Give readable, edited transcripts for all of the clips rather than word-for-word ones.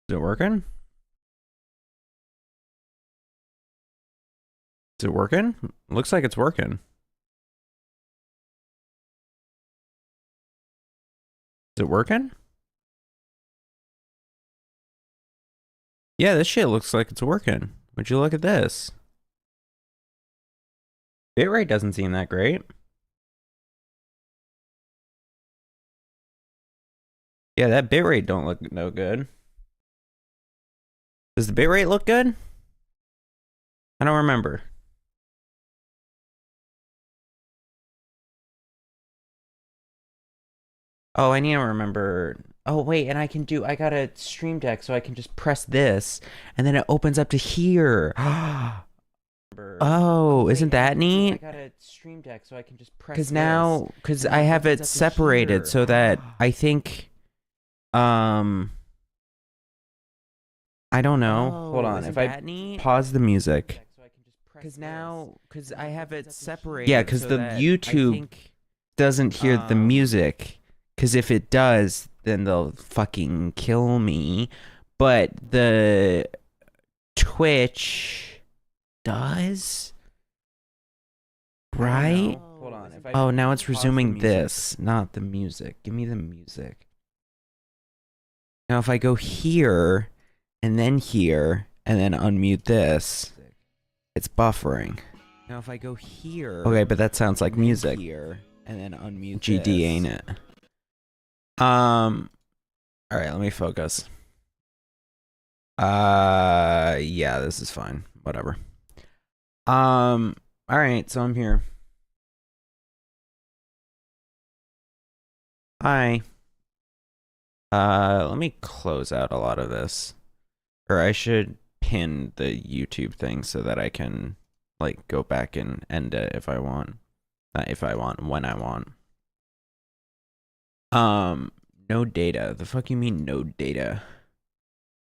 Is it working? Is it working? Looks like it's working. Is it working? Yeah, this shit looks like it's working. Would you look at this? Bitrate doesn't seem that great. Yeah, that bitrate don't look no good. Does the bitrate look good? I don't remember. Oh, I need to remember. Oh, wait, and I got a stream deck, so I can just press this, and then it opens up to here. Oh, isn't that neat? I got a stream deck, so I can just press this. Because I have it separated so that I think, um, I don't know. Hold on. If I pause the music. Because I have it separated. Yeah, because the YouTube doesn't hear the music. Because if it does, then they'll fucking kill me. But the Twitch does, right? Hold on. Oh, now it's resuming this, not the music. Give me the music. Now, if I go here, and then here, and then unmute this, it's buffering. Now, if I go here, okay, but that sounds like music. Here, and then unmute GD, ain't it? All right, let me focus. Yeah, this is fine. Whatever. All right, so I'm here. Hi. Let me close out a lot of this. Or I should pin the YouTube thing so that I can, like, go back and end it if I want. Not if I want, when I want. No data. The fuck you mean no data?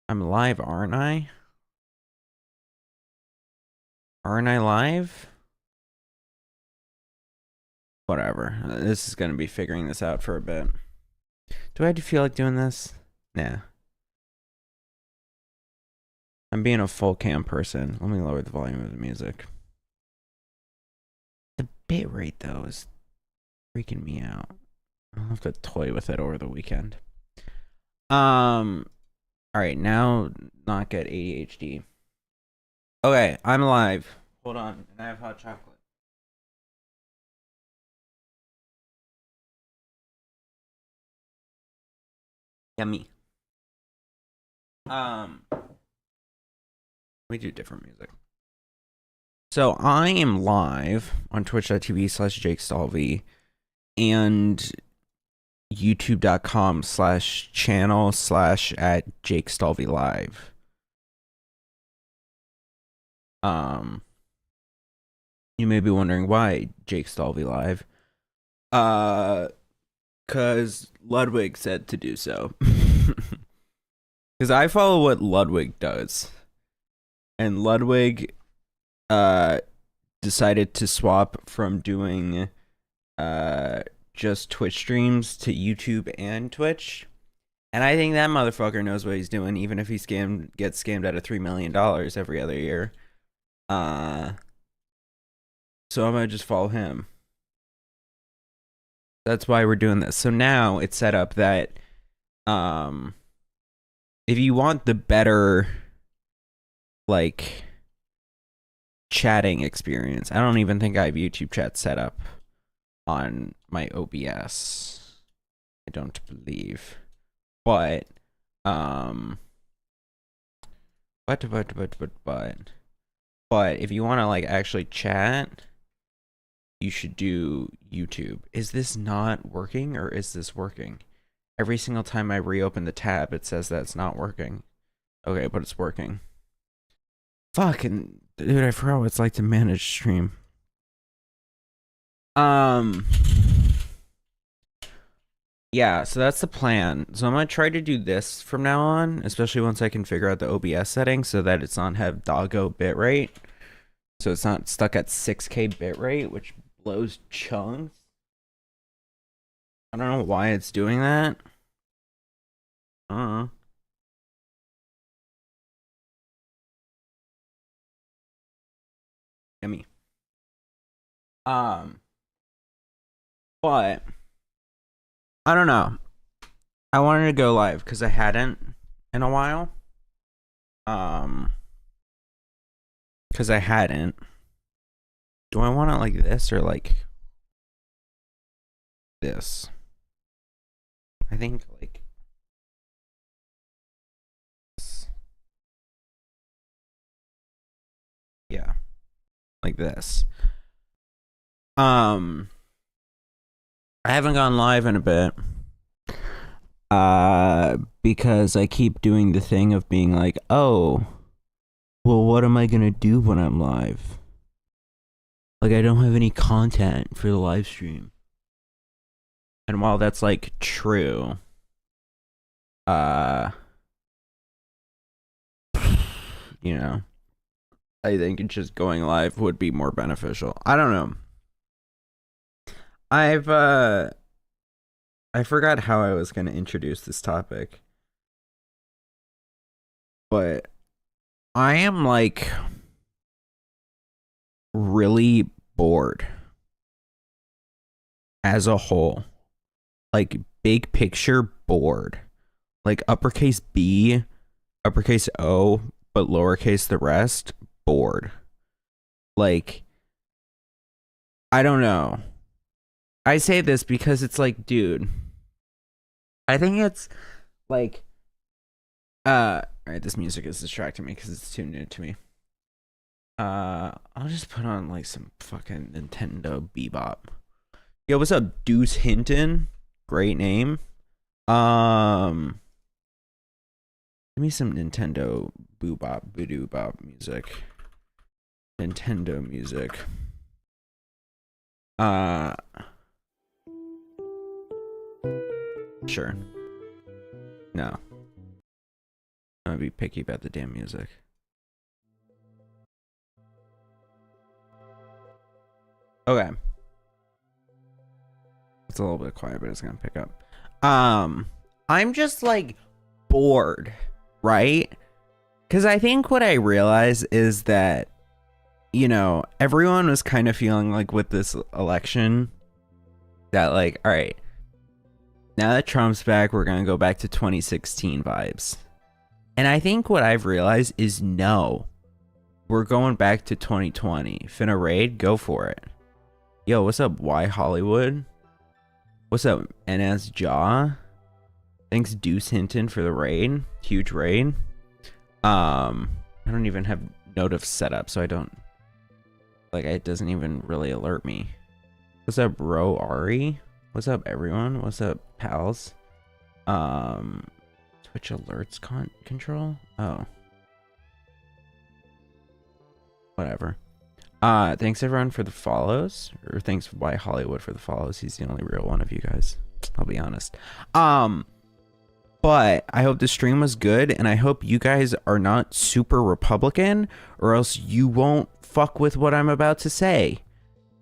I'm live, aren't I? Aren't I live? Whatever. This is gonna be figuring this out for a bit. Do I feel like doing this? Nah. I'm being a full cam person. Let me lower the volume of the music. The bitrate, though, is freaking me out. I'll have to toy with it over the weekend. Alright, now not get ADHD. Okay, I'm live. Hold on, and I have hot chocolate. Yummy. We do different music. So I am live on twitch.tv/Jake Stalvey and youtube.com/channel/at Jake Live. You may be wondering why Jake Stalvey Live. Cause Ludwig said to do so. Because I follow what Ludwig does. And Ludwig decided to swap from doing just Twitch streams to YouTube and Twitch. And I think that motherfucker knows what he's doing, even if he gets scammed out of $3 million every other year. So I'm gonna just follow him. That's why we're doing this. So now it's set up that if you want the better, like, chatting experience, I don't even think I have YouTube chat set up on my OBS. I don't believe. But but if you want to, like, actually chat, you should do YouTube. Is this not working, or is this working? Every single time I reopen the tab, it says that it's not working. Okay, but it's working. Fucking dude, I forgot what it's like to manage stream. Yeah, so that's the plan. So I'm gonna try to do this from now on, especially once I can figure out the OBS settings so that it's on have doggo bitrate. So it's not stuck at 6K bitrate, which blows chunks. I don't know why it's doing that. Yummy. But I don't know. I wanted to go live because I hadn't in a while. Because I hadn't. Do I want it like this or like this? I think like this. Yeah. Like this. I haven't gone live in a bit. Because I keep doing the thing of being like, oh, well, what am I gonna do when I'm live? Like, I don't have any content for the live stream. And while that's like true, you know, I think just going live would be more beneficial. I don't know. I forgot how I was going to introduce this topic. But I am like really bored as a whole. Like big picture bored. Like uppercase B, uppercase O, but lowercase the rest, bored. Like, I don't know. I say this because it's like, dude, I think it's like, alright, this music is distracting me because it's too new to me. I'll just put on like some fucking Nintendo Bebop. Yo, what's up, Deuce Hinton? Great name. Give me some Nintendo Boobop, Boodoo-Bop music. Nintendo music. Sure. No. I'm gonna be picky about the damn music. Okay. It's a little bit quiet, but it's gonna pick up. I'm just like bored, right? Because I think what I realize is that, you know, everyone was kind of feeling like with this election that like, all right, now that Trump's back, we're gonna go back to 2016 vibes. And I think what I've realized is no, we're going back to 2020. Finna raid, go for it. Yo, what's up, Y Hollywood? What's up, NS Jaw? Thanks, Deuce Hinton, for the raid. Huge raid. I don't even have notif set up, so I don't, like, it doesn't even really alert me. What's up, bro, Ari? What's up, everyone? What's up, pals? Twitch alerts control? Oh. Whatever. Thanks everyone for the follows, or thanks Y Hollywood for the follows. He's the only real one of you guys, I'll be honest. But I hope the stream was good, and I hope you guys are not super Republican, or else you won't fuck with what I'm about to say.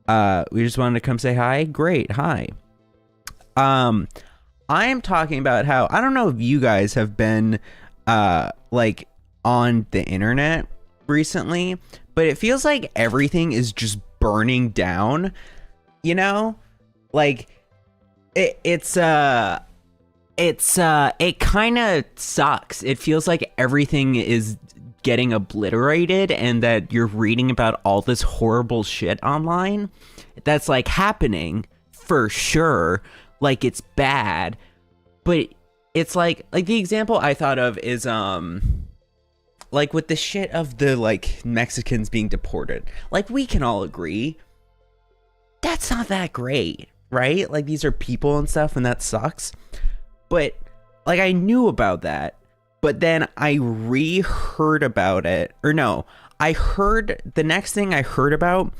We just wanted to come say hi. Great, hi. I am talking about how, I don't know if you guys have been like on the internet recently, but it feels like everything is just burning down, you know? Like it kind of sucks. It feels like everything is getting obliterated, and that you're reading about all this horrible shit online that's like happening for sure. Like it's bad, but it's like the example I thought of is like with the shit of the like Mexicans being deported. Like we can all agree that's not that great, right? Like these are people and stuff, and that sucks. But like I knew about that, but then I re-heard about it, or no, I heard the next thing I heard about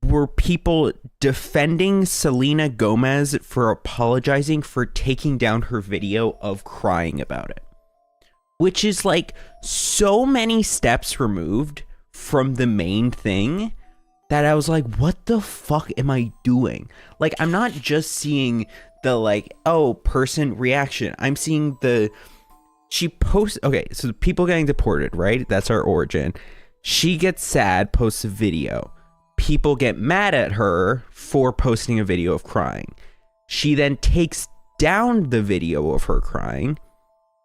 were people defending Selena Gomez for apologizing for taking down her video of crying about it, which is like so many steps removed from the main thing that I was like, what the fuck am I doing? Like, I'm not just seeing the like, oh, person reaction. I'm seeing the, she posts, okay, so people getting deported, right? That's our origin. She gets sad, posts a video. people get mad at her for posting a video of crying. She then takes down the video of her crying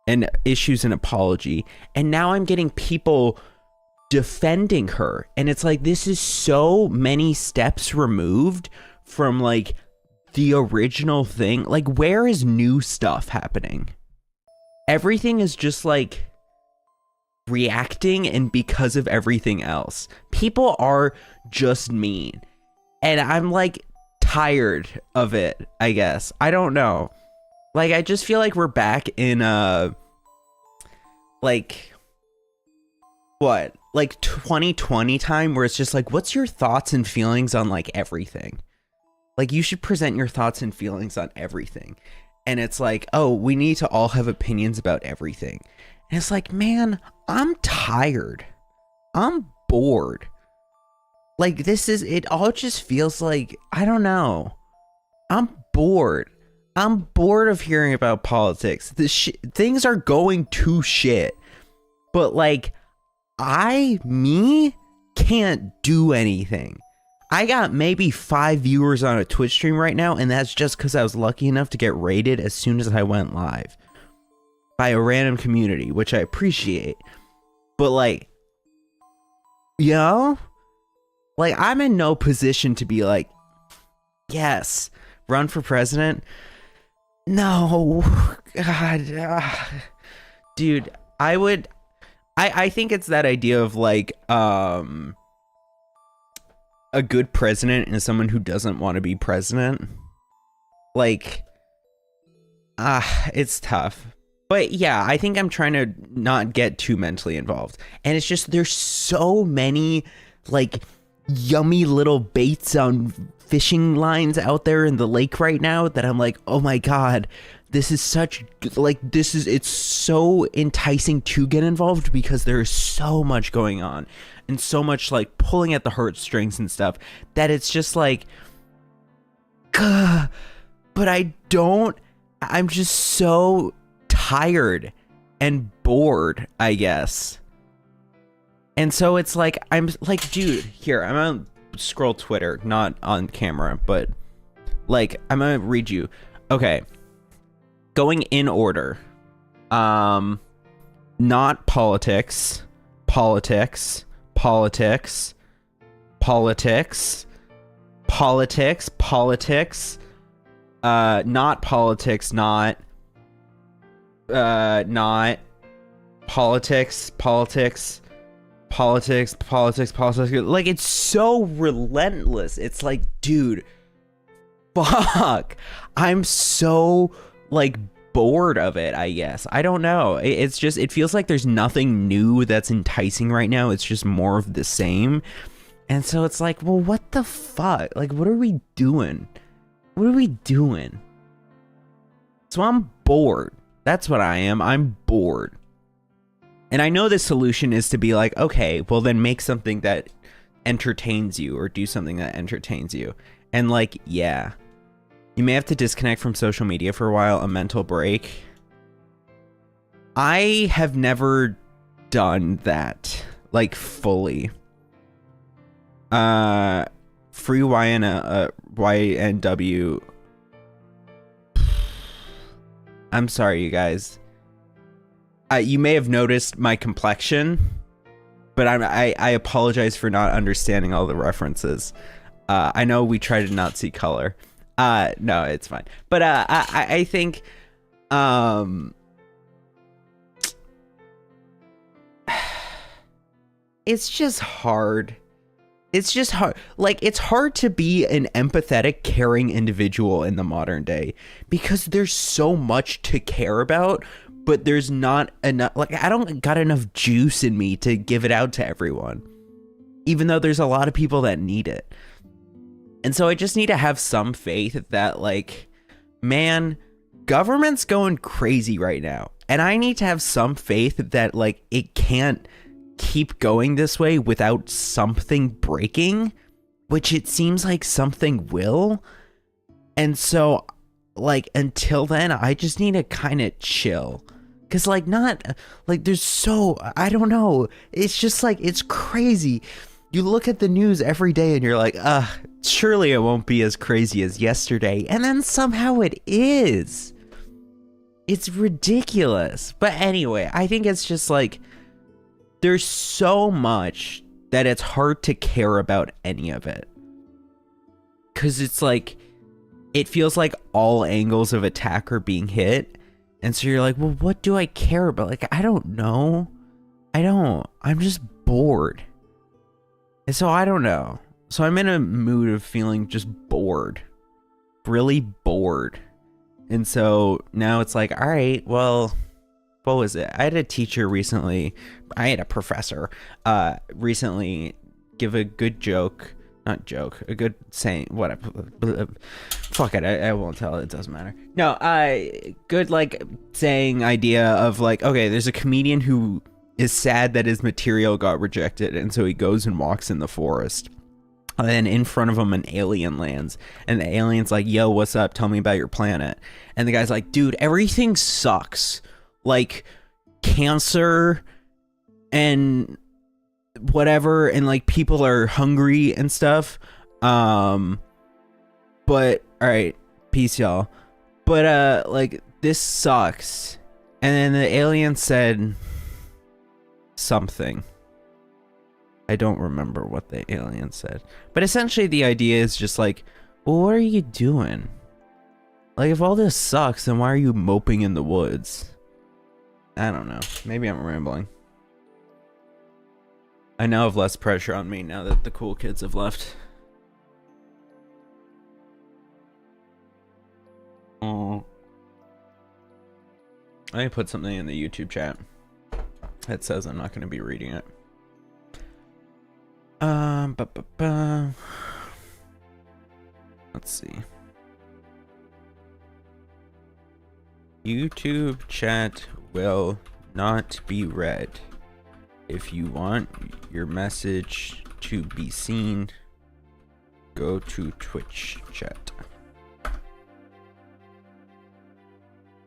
and issues an apology. And now I'm getting people defending her. And it's like, this is so many steps removed from like the original thing. Like, where is new stuff happening? Everything is just like reacting, and because of everything else, people are just mean. And I'm like tired of it, I guess. I don't know. Like, I just feel like we're back in like, what? Like 2020 time, where it's just like, what's your thoughts and feelings on like everything? Like, you should present your thoughts and feelings on everything. And it's like, oh, we need to all have opinions about everything. And it's like, man, I'm tired. I'm bored. Like, it all just feels like, I don't know. I'm bored. I'm bored of hearing about politics. Things are going to shit. But like, me can't do anything. I got maybe 5 viewers on a Twitch stream right now, and that's just because I was lucky enough to get rated as soon as I went live by a random community, which I appreciate. But like, you know, like, I'm in no position to be like, yes, run for president. No, God, dude, I think it's that idea of like, a good president is someone who doesn't want to be president. Like, it's tough. But yeah, I think I'm trying to not get too mentally involved. And it's just, there's so many like yummy little baits on fishing lines out there in the lake right now that I'm like, oh my God, this is such like, it's so enticing to get involved, because there's so much going on and so much like pulling at the heartstrings and stuff that it's just like, but I'm just so tired and bored, I guess. And so it's like, I'm like, dude, here, I'm gonna scroll Twitter, not on camera, but like, I'm gonna read you. Okay. Going in order. Not politics, politics, politics, politics, politics, politics, not politics, not politics, politics, politics, politics, politics. Like, it's so relentless. It's like, dude, fuck. I'm so like bored of it, I guess. I don't know. It's just, it feels like there's nothing new that's enticing right now. It's just more of the same. And so it's like, well, what the fuck? Like, what are we doing? What are we doing? So I'm bored. That's what I am. I'm bored. And I know the solution is to be like, okay, well then make something that entertains you, or do something that entertains you. And like, yeah, you may have to disconnect from social media for a while, a mental break. I have never done that, like, fully. Free YNW. I'm sorry, you guys. You may have noticed my complexion, but I apologize for not understanding all the references. I know we try to not see color. No, it's fine. But I think it's just hard. It's just hard. Like, it's hard to be an empathetic, caring individual in the modern day, because there's so much to care about, but there's not enough. Like, I don't got enough juice in me to give it out to everyone, even though there's a lot of people that need it. And so I just need to have some faith that, like, man, government's going crazy right now. And I need to have some faith that, like, it can't keep going this way without something breaking, which it seems like something will. And so, like, until then, I just need to kind of chill. Because, like, not, like, there's so, I don't know. It's just, like, it's crazy. you look at the news every day and you're like, surely it won't be as crazy as yesterday. And then somehow it is. It's ridiculous. But anyway, I think it's just like, there's so much that it's hard to care about any of it. Because it's like, it feels like all angles of attack are being hit. And so you're like, well, what do I care about? Like, I don't know. I'm just bored. And so I don't know. So I'm in a mood of feeling just bored. Really bored. And so now it's like, all right, well, what was it? I had a teacher recently. I had a professor recently give a good joke. Not joke, a good saying, whatever. Fuck it, I won't tell, it doesn't matter. No, good, like, saying idea of, like, okay, there's a comedian who is sad that his material got rejected, and so he goes and walks in the forest. And then in front of him, an alien lands, and the alien's like, yo, what's up? Tell me about your planet. And the guy's like, dude, everything sucks. Like, cancer and whatever, and like people are hungry and stuff, but all right, peace y'all, but like this sucks. And then the alien said something, I don't remember what the alien said, but essentially the idea is just like, well, what are you doing? Like, if all this sucks, then why are you moping in the woods? I don't know, maybe I'm rambling. I now have less pressure on me now that the cool kids have left. Oh. I put something in the YouTube chat that says I'm not going to be reading it. Let's see. YouTube chat will not be read. If you want your message to be seen, go to Twitch chat.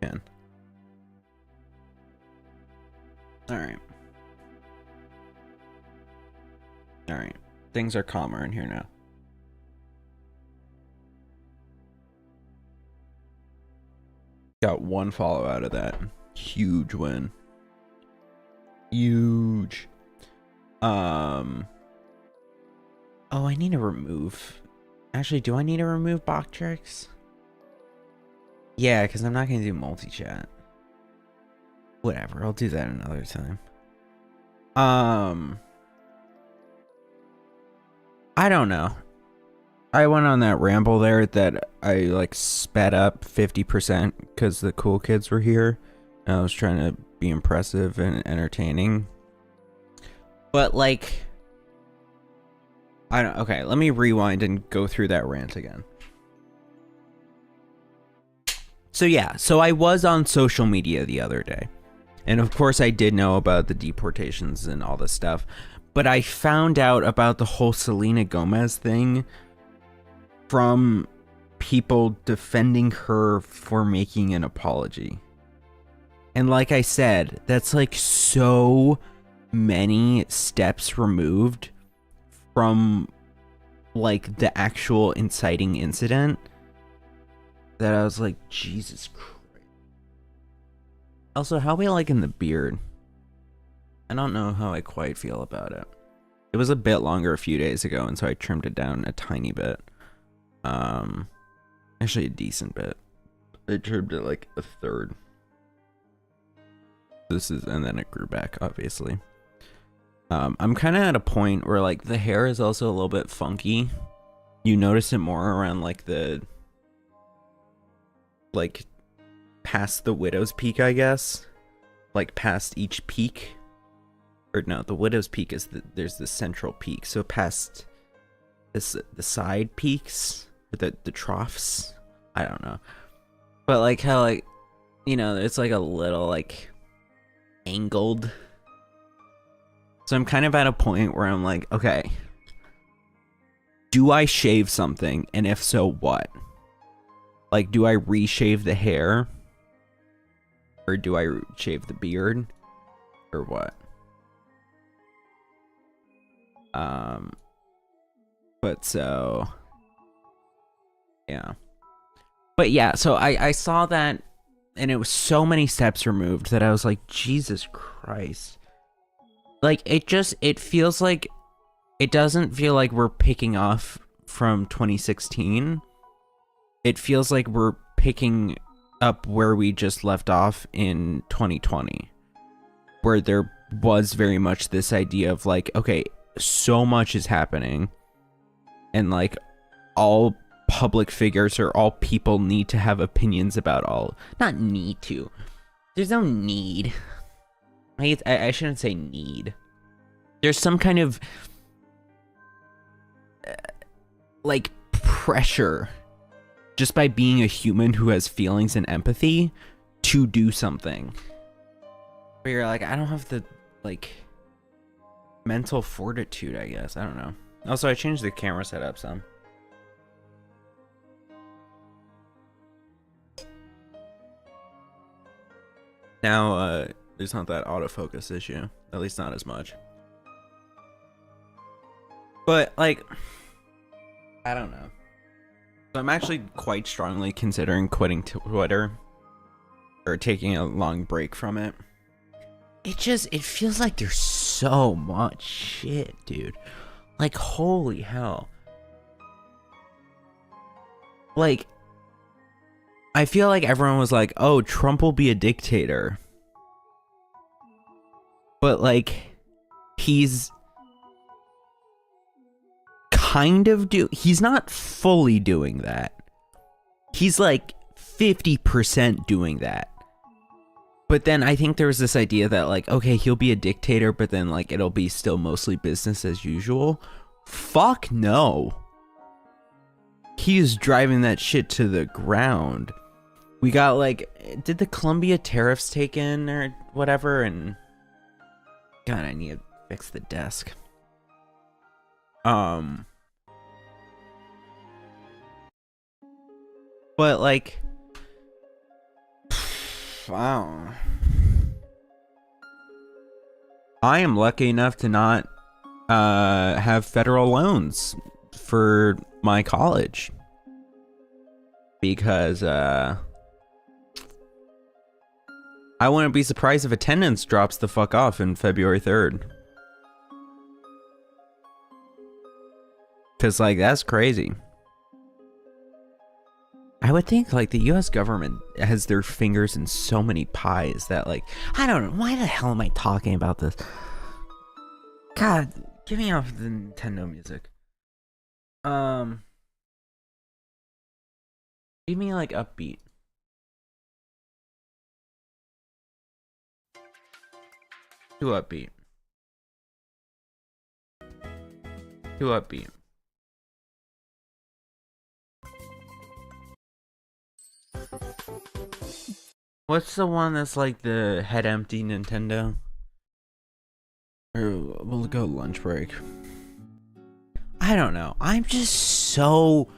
Can. Alright. Alright. Things are calmer in here now. Got one follow out of that. Huge win. Huge. Oh, I need to remove. Actually, do I need to remove bot tricks? Yeah, because I'm not going to do multi-chat. Whatever, I'll do that another time. I don't know. I went on that ramble there that I like sped up 50% because the cool kids were here. And I was trying to be impressive and entertaining. But like, I don't, okay, let me rewind and go through that rant again. So yeah, so I was on social media the other day. And of course I did know about the deportations and all this stuff. But I found out about the whole Selena Gomez thing from people defending her for making an apology. And like I said, that's like so many steps removed from like the actual inciting incident that I was like, Jesus Christ. Also, how are we liking the beard? I don't know how I quite feel about it. It was a bit longer a few days ago, and so I trimmed it down a tiny bit. Actually a decent bit. I trimmed it like a third. This is, and then it grew back, obviously. I'm kind of at a point where like the hair is also a little bit funky. You notice it more around like the, like past the widow's peak, I guess. Like past each peak. Or no, the widow's peak is there's the central peak. So past this, the side peaks, or the troughs. I don't know. But like how like, you know, it's like a little like angled. So I'm kind of at a point where I'm like, okay, do I shave something? And if so, what? Like, do I reshave the hair? Or do I shave the beard? Or what? But so, yeah. But yeah, so I saw that, and it was so many steps removed that I was like, Jesus Christ. Like, it feels like, it doesn't feel like we're picking off from 2016. It feels like we're picking up where we just left off in 2020. Where there was very much this idea of like, okay, so much is happening. And like, all public figures or all people need to have opinions about all. Not need to. There's no need. I shouldn't say need. There's some kind of like pressure just by being a human who has feelings and empathy to do something. Where you're like, I don't have the like mental fortitude, I guess. I don't know. Also, I changed the camera setup some. Now, there's not that autofocus issue. At least not as much. But, like, I don't know. So I'm actually quite strongly considering quitting Twitter. Or taking a long break from it. It feels like there's so much shit, dude. Like, holy hell. Like, I feel like everyone was like, oh, Trump will be a dictator. But, like, he's kind of he's not fully doing that. He's like 50% doing that. But then I think there was this idea that like, okay, he'll be a dictator, but then like it'll be still mostly business as usual. Fuck no. He is driving that shit to the ground. We got like, did the Colombia tariffs take in or whatever? And God, I need to fix the desk. But like, wow. I am lucky enough to not have federal loans for my college because I wouldn't be surprised if attendance drops the fuck off in February 3rd. Cause like that's crazy. I would think like the US government has their fingers in so many pies that like, I don't know, why the hell am I talking about this? God, get me off the Nintendo music. Give me like upbeat. Too upbeat. Too upbeat. What's the one that's like the head empty Nintendo? Or we'll go lunch break. I don't know. I'm just so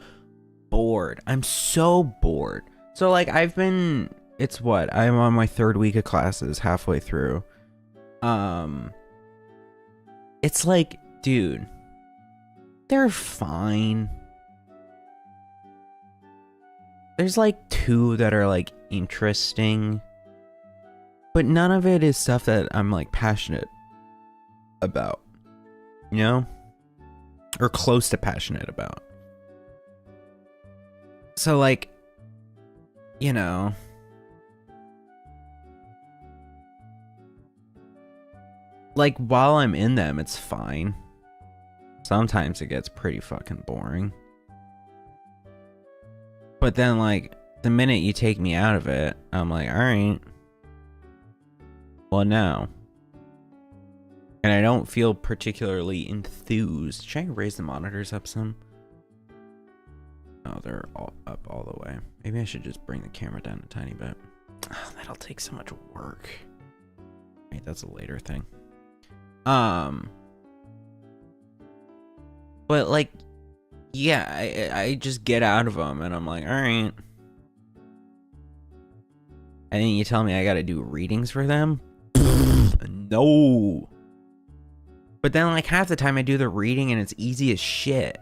bored. I'm so bored. So like I've been, it's what? I'm on my 3rd week of classes, halfway through. It's like, dude, they're fine. There's like 2 that are like interesting, but none of it is stuff that I'm like passionate about, you know, or close to passionate about. So like, you know, like while I'm in them, it's fine. Sometimes it gets pretty fucking boring. But then, like, the minute you take me out of it, I'm like, alright. Well, no. And I don't feel particularly enthused. Should I raise the monitors up some? Oh, they're all up all the way. Maybe I should just bring the camera down a tiny bit. Oh, that'll take so much work. Wait, that's a later thing. But, like, yeah, I just get out of them and I'm like, alright. And then you tell me I gotta do readings for them? No. But then like half the time I do the reading and it's easy as shit.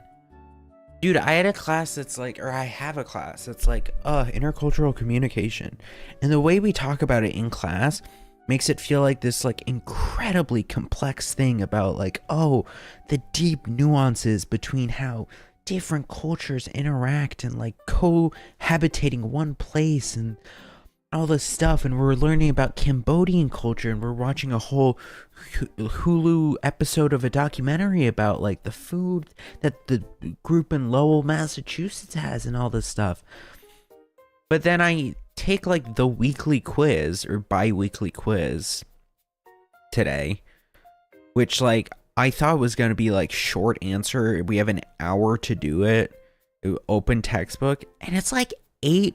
Dude, I had a class that's like, or I have a class that's like, intercultural communication. And the way we talk about it in class makes it feel like this like incredibly complex thing about like, oh, the deep nuances between how different cultures interact and like cohabitating one place and all this stuff. And we're learning about Cambodian culture, and we're watching a whole Hulu episode of a documentary about like the food that the group in Lowell, Massachusetts has and all this stuff. But then I take like the weekly quiz or bi-weekly quiz today, which like I thought was going to be like short answer. We have an hour to do it. Open textbook, and it's like 8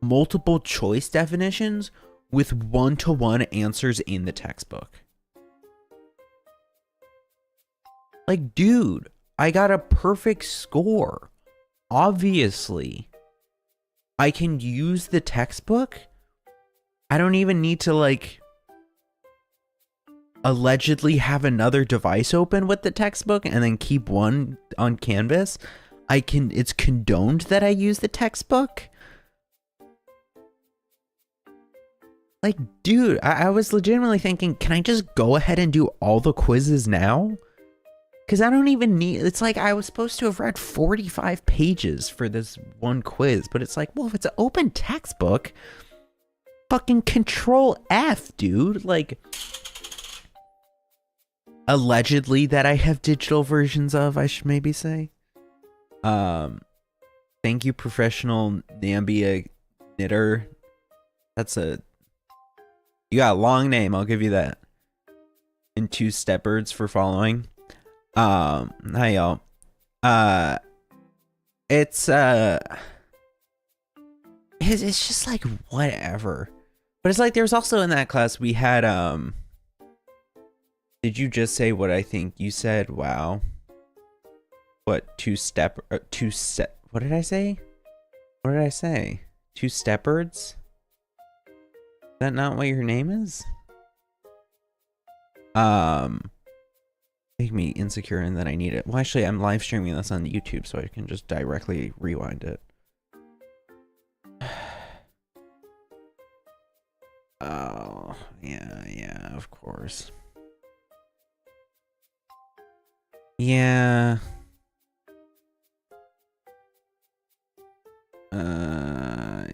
multiple choice definitions with 1-to-1 answers in the textbook. Like, dude, I got a perfect score. Obviously, I can use the textbook. I don't even need to like allegedly have another device open with the textbook and then keep one on Canvas. It's condoned that I use the textbook. Like, dude, I was legitimately thinking, can I just go ahead and do all the quizzes now? Because I don't even need, it's like I was supposed to have read 45 pages for this one quiz, but it's like, well, if it's an open textbook, fucking control F, dude. Like, allegedly that I have digital versions of, I should maybe say. Thank you, professional Nambia knitter. You got a long name, I'll give you that. And 2 Stepbirds for following. Hi y'all. It's just like whatever. But it's like there's also in that class we had did you just say what I think you said? Wow. What, what did I say? What did I say? 2 Stepbirds? Is that not what your name is? Make me insecure and then I need it. Well, actually, I'm live streaming this on YouTube, so I can just directly rewind it. Oh, yeah, of course. Yeah.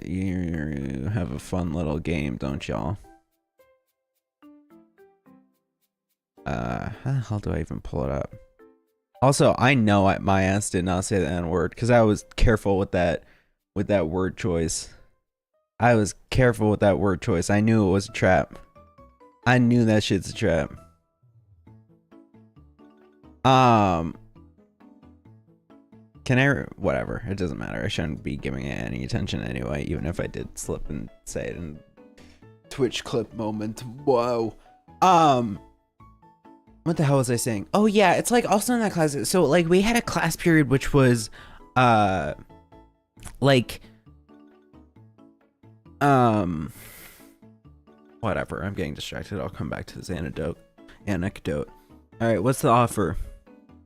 You have a fun little game, don't y'all? How the hell do I even pull it up? Also, I know my ass did not say the N-word because I was careful with that word choice. I was careful with that word choice. I knew it was a trap. I knew that shit's a trap. Can I, whatever, it doesn't matter. I shouldn't be giving it any attention anyway, even if I did slip and say it in Twitch clip moment. Whoa. What the hell was I saying? Oh yeah, it's like also in that class. So like we had a class period which was like whatever. I'm getting distracted. I'll come back to this anecdote. All right, what's the offer?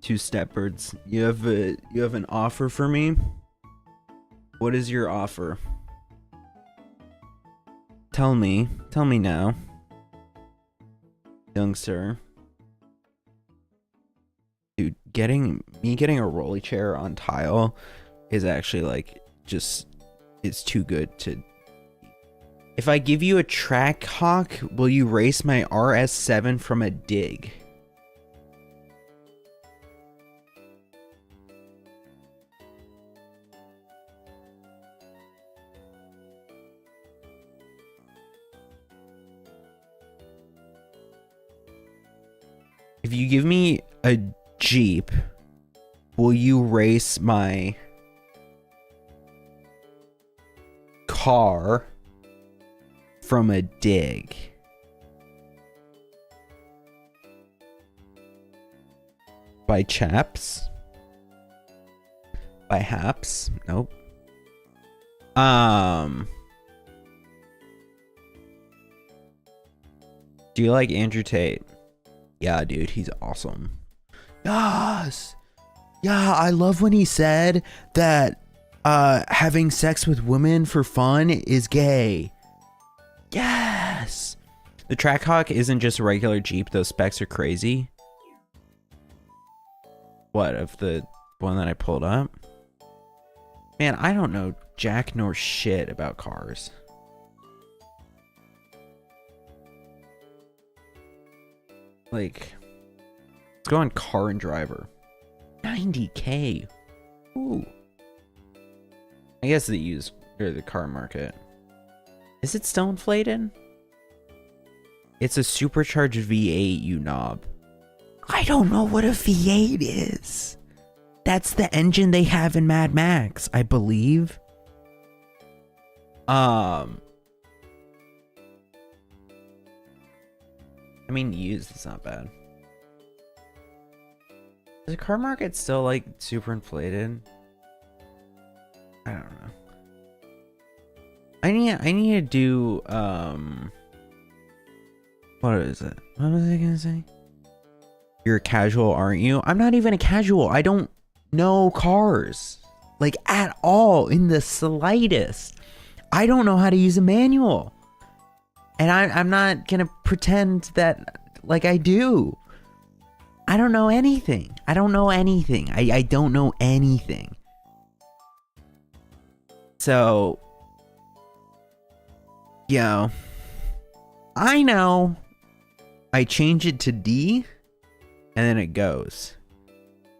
2 Stepbirds. You have an offer for me? What is your offer? Tell me now, young sir. Dude, getting a rolly chair on tile is actually like it's too good to. If I give you a track hawk, will you race my RS7 from a dig? If you give me a Jeep, will you race my car from a dig? By chaps? By haps? Nope. Do you like Andrew Tate? Yeah, dude, he's awesome. Yes. Yeah, I love when he said that having sex with women for fun is gay. Yes. The Trackhawk isn't just a regular Jeep. Those specs are crazy. What, of the one that I pulled up? Man, I don't know jack nor shit about cars. Like, let's go on Car and Driver. 90K. Ooh. I guess the used or the car market. Is it still inflated? It's a supercharged V8, you knob. I don't know what a V8 is. That's the engine they have in Mad Max, I believe. I mean, used is not bad. Is the car market still like super inflated? I don't know. I need to do what is it? What was I gonna say? You're a casual, aren't you? I'm not even a casual. I don't know cars. Like at all, in the slightest. I don't know how to use a manual. And I'm not gonna pretend that like I do. I don't know anything. I don't know anything. I don't know anything. So, yo, I know I change it to D and then it goes.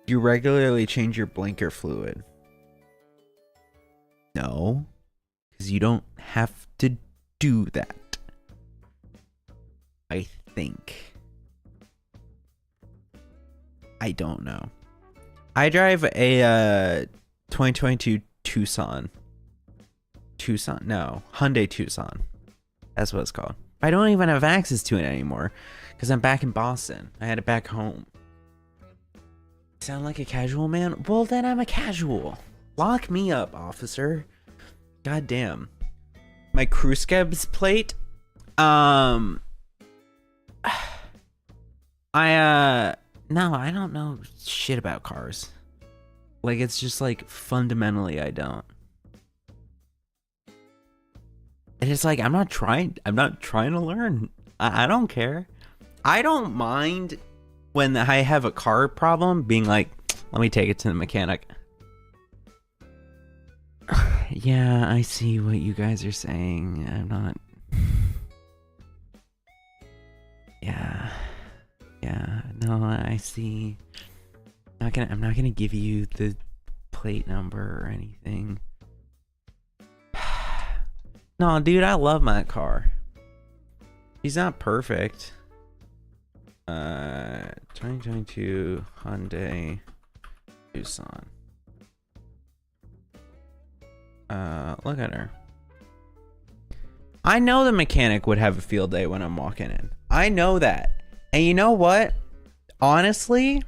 You regularly change your blinker fluid. No, because you don't have to do that. I think. I don't know. I drive a 2022 Tucson. No, Hyundai Tucson. That's what it's called. I don't even have access to it anymore because I'm back in Boston. I had it back home. Sound like a casual man? Well, then I'm a casual. Lock me up, officer. God damn. My Cruiscabs plate. No, I don't know shit about cars. Like, it's just like fundamentally I don't. And it's like I'm not trying to learn. I don't care. I don't mind when I have a car problem being like, let me take it to the mechanic. Yeah, I see what you guys are saying. I'm not. Yeah, no, I see. I'm not gonna give you the plate number or anything. No, dude, I love my car. He's not perfect. 2022 Hyundai Tucson. Look at her. I know the mechanic would have a field day when I'm walking in. I know that. And you know what? Honestly,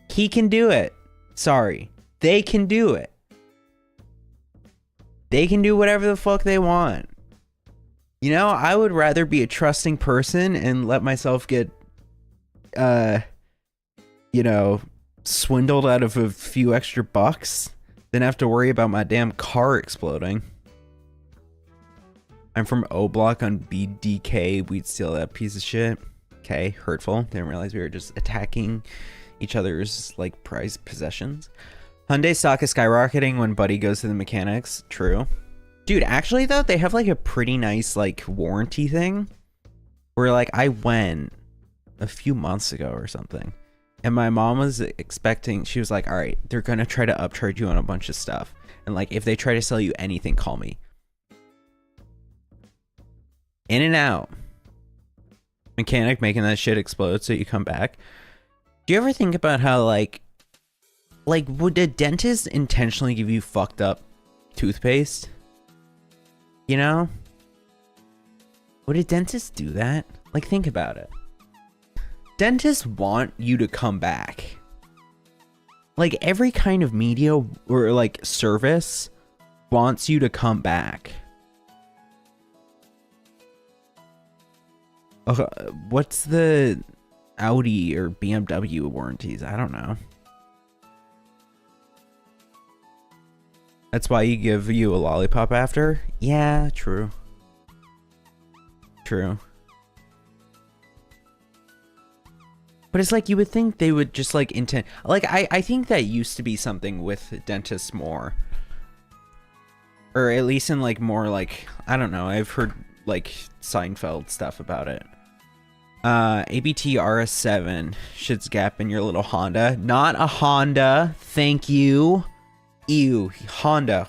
he can do it. Sorry. They can do it. They can do whatever the fuck they want. You know, I would rather be a trusting person and let myself get, you know, swindled out of a few extra bucks than have to worry about my damn car exploding. I'm from O Block on BDK. We'd steal that piece of shit. Okay, hurtful. Didn't realize we were just attacking each other's, like, prized possessions. Hyundai stock is skyrocketing when Buddy goes to the mechanics. True. Dude, actually, though, they have, like, a pretty nice, like, warranty thing. Where, like, I went a few months ago or something. And my mom was expecting, she was like, all right, they're going to try to upcharge you on a bunch of stuff. And, like, if they try to sell you anything, call me. In and out. Mechanic making that shit explode so you come back. Do you ever think about how, like, would a dentist intentionally give you fucked up toothpaste? You know? Would a dentist do that? Like, think about it. Dentists want you to come back. Like, every kind of media or, like, service wants you to come back. What's the... Audi or BMW warranties. I don't know. That's why you give you a lollipop after? Yeah, true. True. But it's like you would think they would just like intend, like I think that used to be something with dentists more. Or at least in like more like, I don't know, I've heard like Seinfeld stuff about it. ABT RS7, shit's gap in your little Honda. Not a Honda, thank you. Ew, Honda.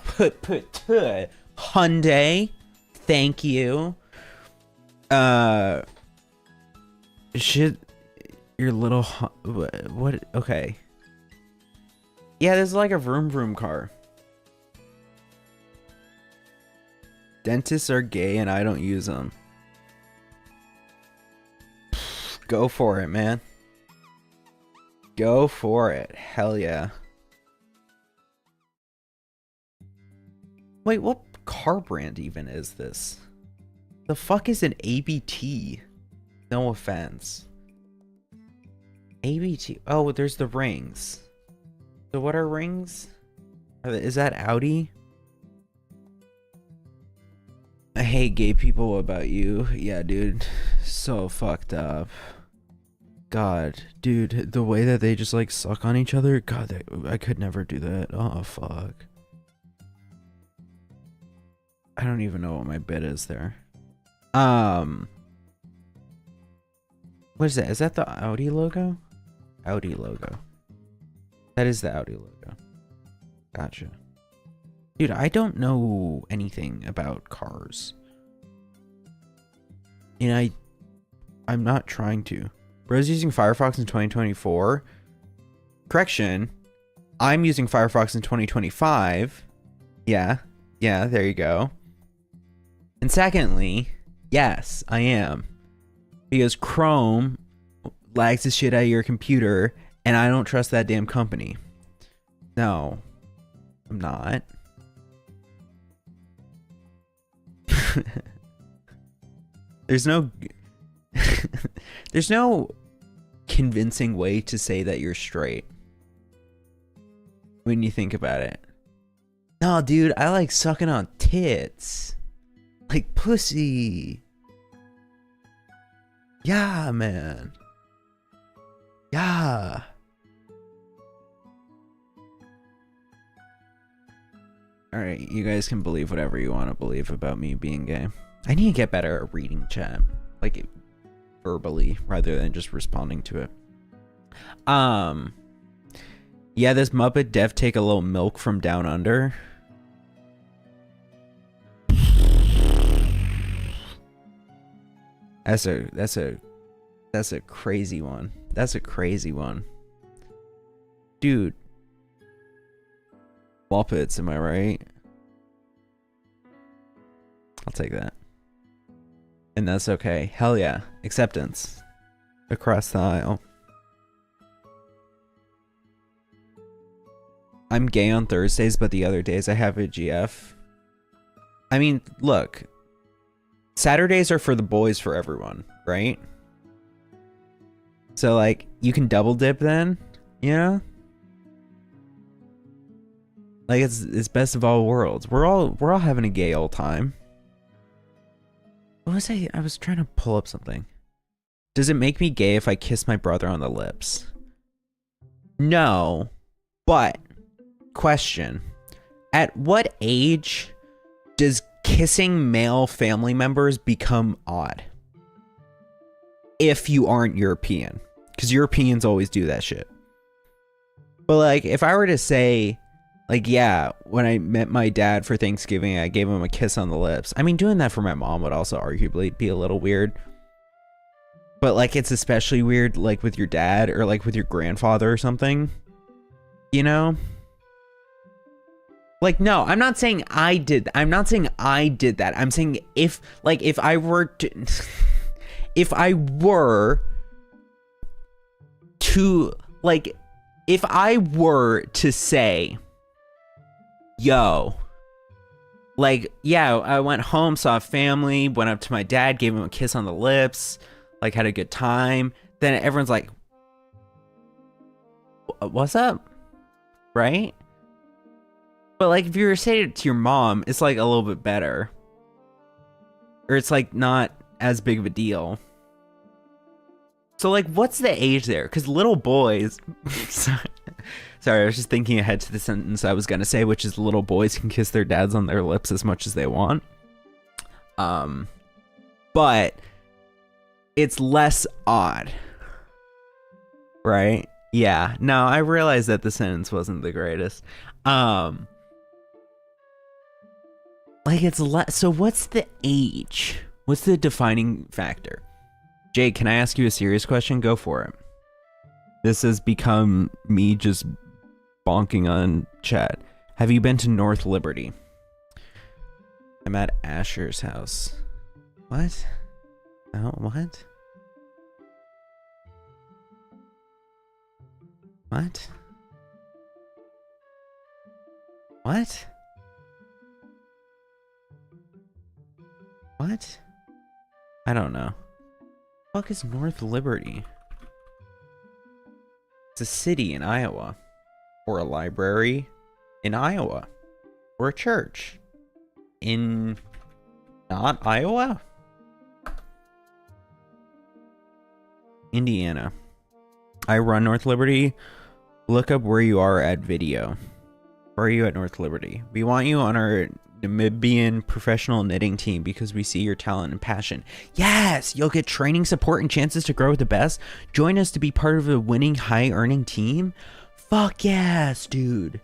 Hyundai, thank you. Shit, your little, what, okay. Yeah, this is like a vroom vroom car. Dentists are gay and I don't use them. Go for it, man. Go for it. Hell yeah. Wait, what car brand even is this? The fuck is an ABT? No offense. ABT. Oh, there's the rings. So what are rings? Is that Audi? I hate gay people. What about you? Yeah, dude. So fucked up. God, dude, the way that they just like suck on each other. God, I could never do that. Oh, fuck. I don't even know what my bit is there. What is that? Is that the Audi logo? Audi logo. That is the Audi logo. Gotcha. Dude, I don't know anything about cars. And I'm not trying to. Bro's using Firefox in 2024. Correction. I'm using Firefox in 2025. Yeah. Yeah, there you go. And secondly, yes, I am. Because Chrome lags the shit out of your computer, and I don't trust that damn company. No, I'm not. There's no there's no convincing way to say that you're straight when you think about it. No, dude, I like sucking on tits. Like pussy. Yeah, man. Yeah. Alright, you guys can believe whatever you want to believe about me being gay. I need to get better at reading chat. Like, verbally, rather than just responding to it. Yeah, this Muppet dev take a little milk from down under. That's a crazy one. That's a crazy one. Dude. Muppets, am I right? I'll take that. And that's okay. Hell yeah. Acceptance. Across the aisle. I'm gay on Thursdays, but the other days I have a GF. I mean, look. Saturdays are for the boys for everyone, right? So, like, you can double dip then, you know? Like, it's best of all worlds. We're all having a gay old time. What was I was trying to pull up something. Does it make me gay if I kiss my brother on the lips? No. But, question. At what age does kissing male family members become odd? If you aren't European. Because Europeans always do that shit. But, like, if I were to say, like, yeah, when I met my dad for Thanksgiving, I gave him a kiss on the lips. I mean, doing that for my mom would also arguably be a little weird. But, like, it's especially weird, like, with your dad or, like, with your grandfather or something. You know? Like, no, I'm not saying I did. I'm not saying I did that. I'm saying if I were to... if I were to, like, if I were to say... Yo, like, yeah, I went home, saw family, went up to my dad, gave him a kiss on the lips, like, had a good time. then everyone's like, what's up? Right? But like if you were to say it to your mom, it's like a little bit better. Or it's like not as big of a deal. So like what's the age there? Because little boys sorry, I was just thinking ahead to the sentence I was gonna say, which is little boys can kiss their dads on their lips as much as they want. But it's less odd. Right? Yeah. No, I realized that the sentence wasn't the greatest. Like it's less. So what's the age? What's the defining factor? Jake, can I ask you a serious question? Go for it. This has become me just bonking on chat. Have you been to North Liberty? I'm at Asher's house. What? Oh, what? What? What? What? I don't know. What the fuck is North Liberty? It's a city in Iowa. Or a library in Iowa. Or a church in not Iowa? Indiana. I run North Liberty. Look up where you are at video. Where are you at North Liberty? We want you on our Namibian professional knitting team because we see your talent and passion. Yes! You'll get training, support, and chances to grow with the best. Join us to be part of a winning, high-earning team. Fuck yes, dude.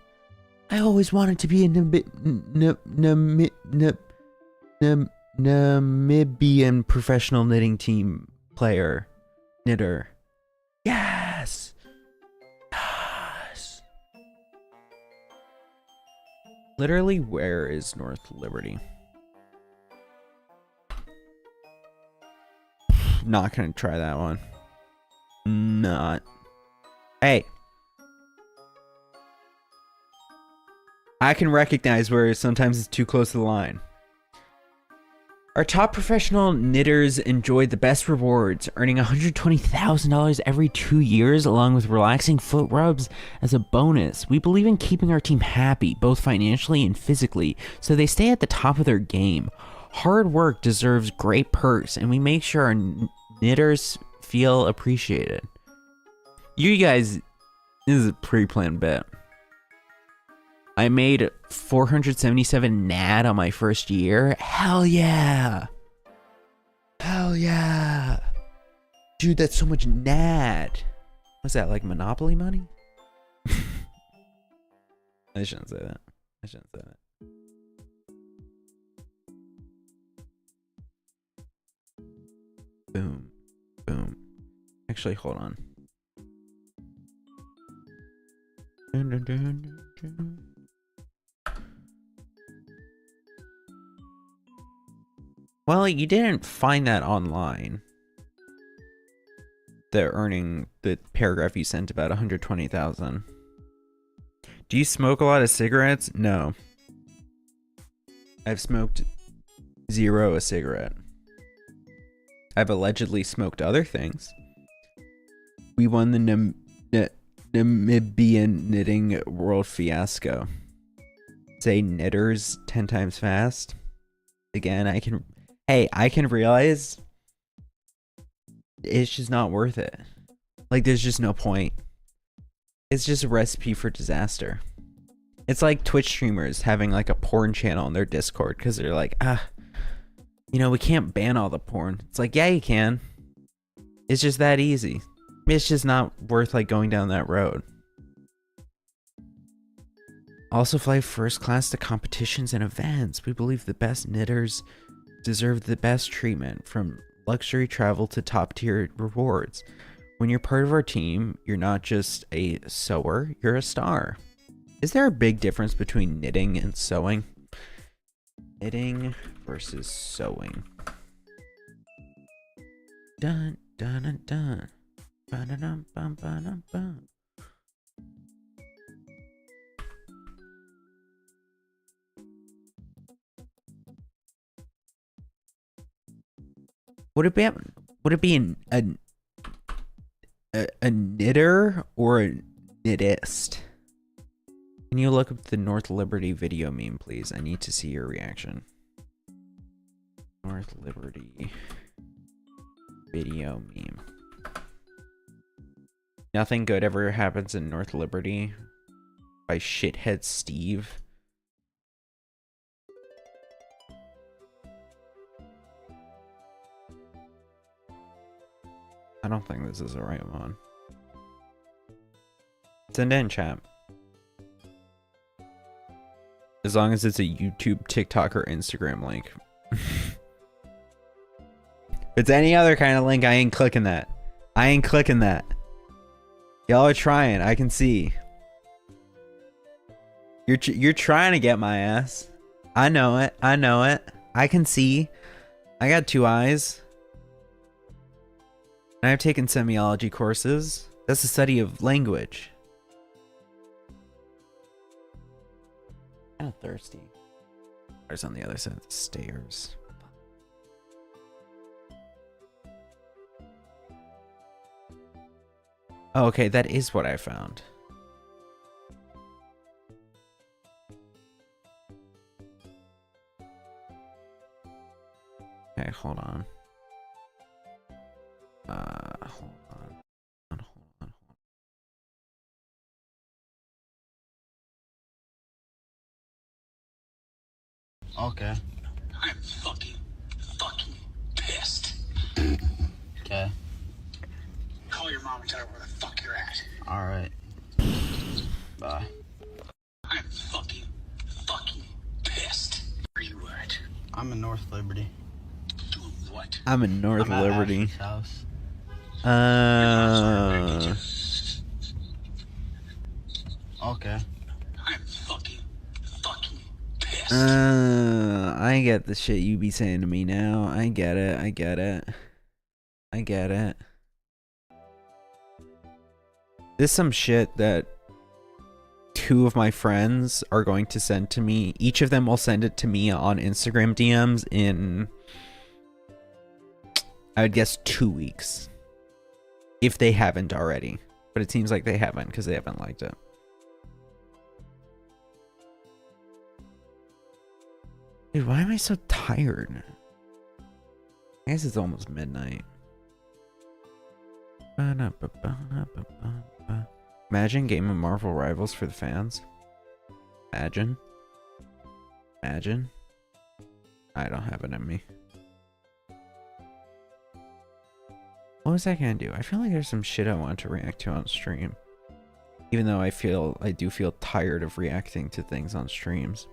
I always wanted to be a Namibian professional knitting team player. Knitter. Yes! Yes! Literally, where is North Liberty? Not gonna try that one. Not. Hey. I can recognize where sometimes it's too close to the line. Our top professional knitters enjoy the best rewards, earning $120,000 every 2 years, along with relaxing foot rubs as a bonus. We believe in keeping our team happy, both financially and physically, so they stay at the top of their game. Hard work deserves great perks, and we make sure our knitters feel appreciated. You guys, this is a pre-planned bit. I made 477 NAD on my first year. Hell yeah. Hell yeah. Dude, that's so much NAD. What's that, like Monopoly money? I shouldn't say that. I shouldn't say that. Boom. Boom. Actually, hold on. Dun, dun, dun, dun, dun. Well, you didn't find that online. The paragraph you sent about 120,000. Do you smoke a lot of cigarettes? No. I've smoked 0 a cigarette. I've allegedly smoked other things. We won the Namibian knitting world fiasco. Say knitters 10 times fast. Again, I can realize it's just not worth it. Like, there's just no point. It's just a recipe for disaster. It's like Twitch streamers having like a porn channel on their Discord because they're like, you know, we can't ban all the porn. It's like, yeah, you can. It's just that easy. It's just not worth like going down that road. Also fly first class to competitions and events. We believe the best knitters deserve the best treatment, from luxury travel to top tier rewards. When you're part of our team, you're not just a sewer, you're a star. Is there a big difference between knitting and sewing? Knitting versus sewing. Dun dun dun dun. Ba-da-dum, bum, ba-dum, bum. Would it be a knitter or a knitist? Can you look up the North Liberty video meme, please? I need to see your reaction. North Liberty video meme. Nothing good ever happens in North Liberty by shithead Steve. I don't think this is the right one. Send in, chat. As long as it's a YouTube, TikTok, or Instagram link. If it's any other kind of link, I ain't clicking that. I ain't clicking that. Y'all are trying. I can see. You're trying to get my ass. I know it. I know it. I can see. I got 2 eyes. And I've taken semiology courses. That's the study of language. Kind of thirsty. There's on the other side of the stairs. Oh, okay, that is what I found. Okay, hold on. Hold on. Okay. I'm fucking pissed. Okay. Call your mom and tell her where the fuck you're at. Alright. Bye. I'm fucking pissed. Where you at? I'm in North Liberty. Doing what? I'm in North Liberty. House. Okay. I'm fucking pissed. I get the shit you be saying to me now. I get it. I get it. I get it. This is some shit that 2 of my friends are going to send to me. Each of them will send it to me on Instagram DMs in, I would guess, 2 weeks. If they haven't already. But it seems like they haven't because they haven't liked it. Dude, why am I so tired? I guess it's almost midnight. Imagine Game of Marvel Rivals for the fans. Imagine. Imagine. I don't have it in me. What was I gonna do? I feel like there's some shit I want to react to on stream. Even though I do feel tired of reacting to things on streams.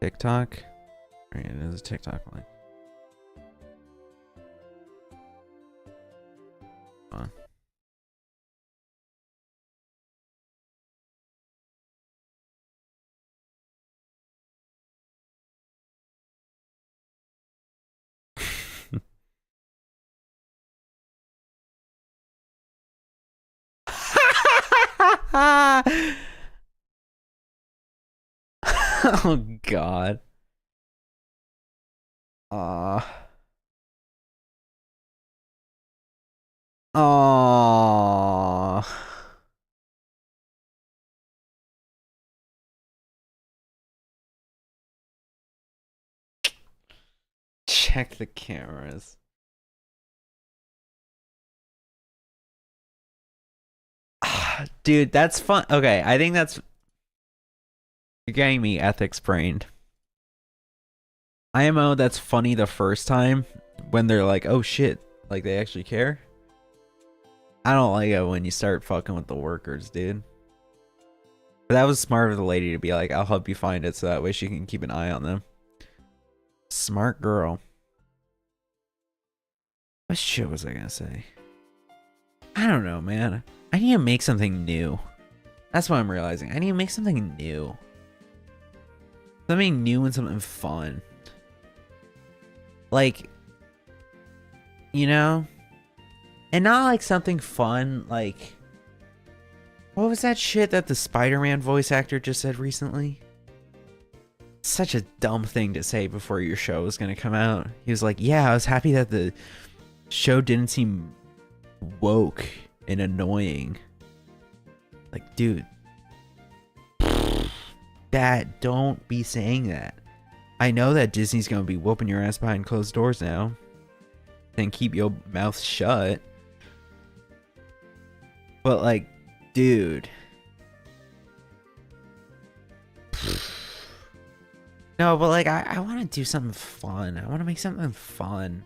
TikTok? Right, it is a TikTok link. Hold on. Oh god. Check the cameras. Dude, that's fun. Okay, I think that's... You're getting me ethics brained. IMO, that's funny the first time when they're like, oh shit, like they actually care. I don't like it when you start fucking with the workers, dude. But that was smart of the lady to be like, I'll help you find it so that way she can keep an eye on them. Smart girl. What shit was I gonna say? I don't know, man. I need to make something new. That's what I'm realizing. I need to make something new. Something new and something fun. Like, you know? And not like something fun, like... What was that shit that the Spider-Man voice actor just said recently? Such a dumb thing to say before your show was gonna come out. He was like, yeah, I was happy that the show didn't seem woke and annoying. Like, dude, Dad, don't be saying that. I know that Disney's gonna be whooping your ass behind closed doors now. Then keep your mouth shut. But like, dude. No, but like, I want to do something fun. I want to make something fun.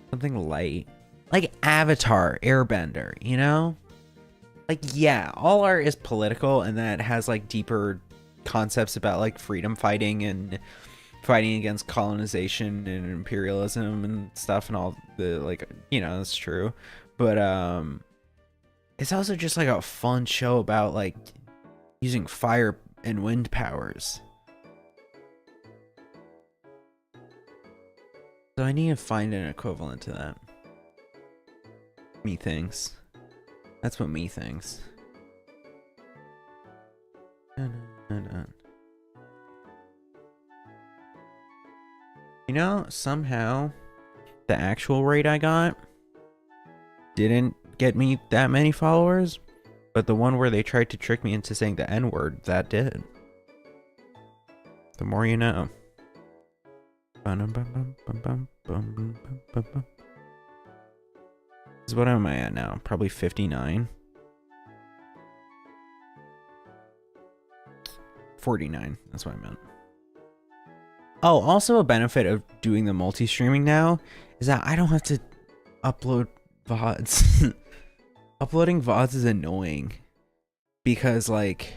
Something light. Like Avatar, Airbender, you know? Like, yeah, all art is political and that has like deeper concepts about like freedom fighting and fighting against colonization and imperialism and stuff and all the, like, you know, that's true. But it's also just like a fun show about like using fire and wind powers. So I need to find an equivalent to that. Me thinks. That's what me thinks. You know, somehow the actual raid I got didn't get me that many followers, but the one where they tried to trick me into saying the N-word, that did. The more you know. This is what am I at now? Probably 59. 49. That's what I meant. Oh, also a benefit of doing the multi-streaming now is that I don't have to upload VODs. Uploading VODs is annoying because, like,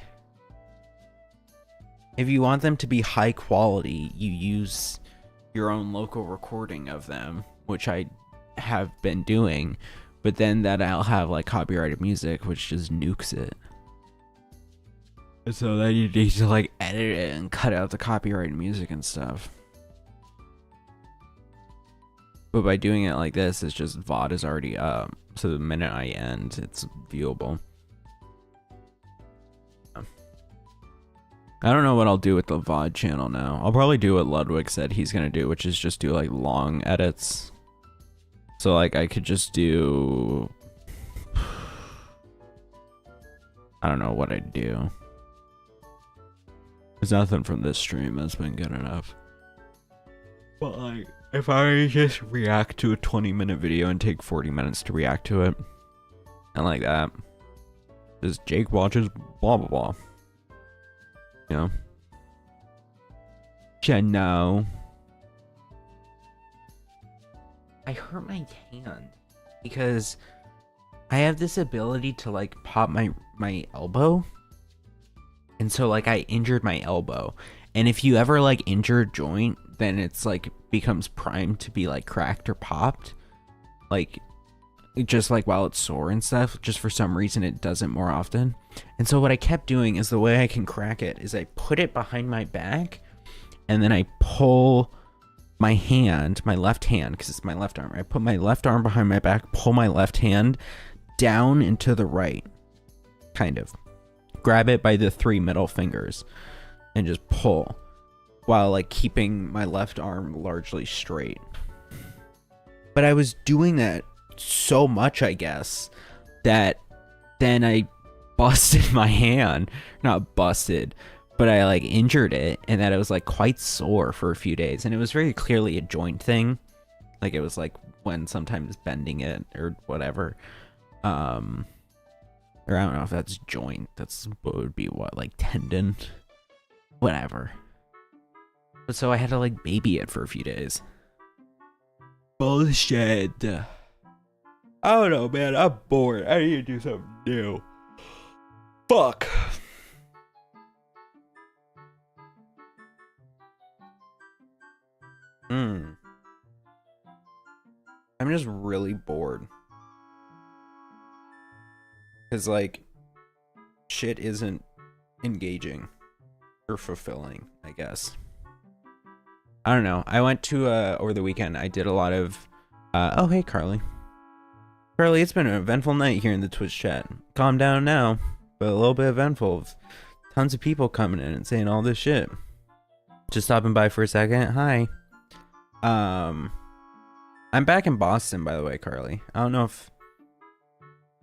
if you want them to be high quality, you use your own local recording of them, which I have been doing, but then that I'll have like copyrighted music, which just nukes it. So then you need to like edit it and cut out the copyrighted music and stuff. But by doing it like this, it's just VOD is already up. So the minute I end, it's viewable. I don't know what I'll do with the VOD channel now. I'll probably do what Ludwig said he's gonna do, which is just do like long edits. So like I could just do, I don't know what I'd do. There's nothing from this stream that's been good enough. But like, if I just react to a 20-minute video and take 40 minutes to react to it, and like that, just Jake watches blah blah blah. You know? Channel. I hurt my hand because I have this ability to like pop my elbow. And so like I injured my elbow. And if you ever like injure a joint, then it's like becomes primed to be like cracked or popped. Like just like while it's sore and stuff, just for some reason it does it more often. And so what I kept doing is the way I can crack it is I put it behind my back and then I pull my hand, my left hand, because it's my left arm. I put my left arm behind my back, pull my left hand down into the right, kind of. Grab it by the 3 middle fingers and just pull while like keeping my left arm largely straight. But I was doing that so much, I guess, that then I busted my hand. Not busted, but I like injured it, and that it was like quite sore for a few days, and it was very clearly a joint thing. Like it was like when sometimes bending it or whatever. Or I don't know if that's joint. That's what would be what, like tendon, whatever. But so I had to like baby it for a few days. Bullshit. I don't know, man. I'm bored. I need to do something new. Fuck. I'm just really bored. Because, like, shit isn't engaging or fulfilling, I guess. I don't know. I went to, over the weekend, I did a lot of, oh, hey, Carly. Carly, it's been an eventful night here in the Twitch chat. Calm down now, but a little bit eventful. Tons of people coming in and saying all this shit. Just stopping by for a second. Hi. I'm back in Boston, by the way, Carly. I don't know if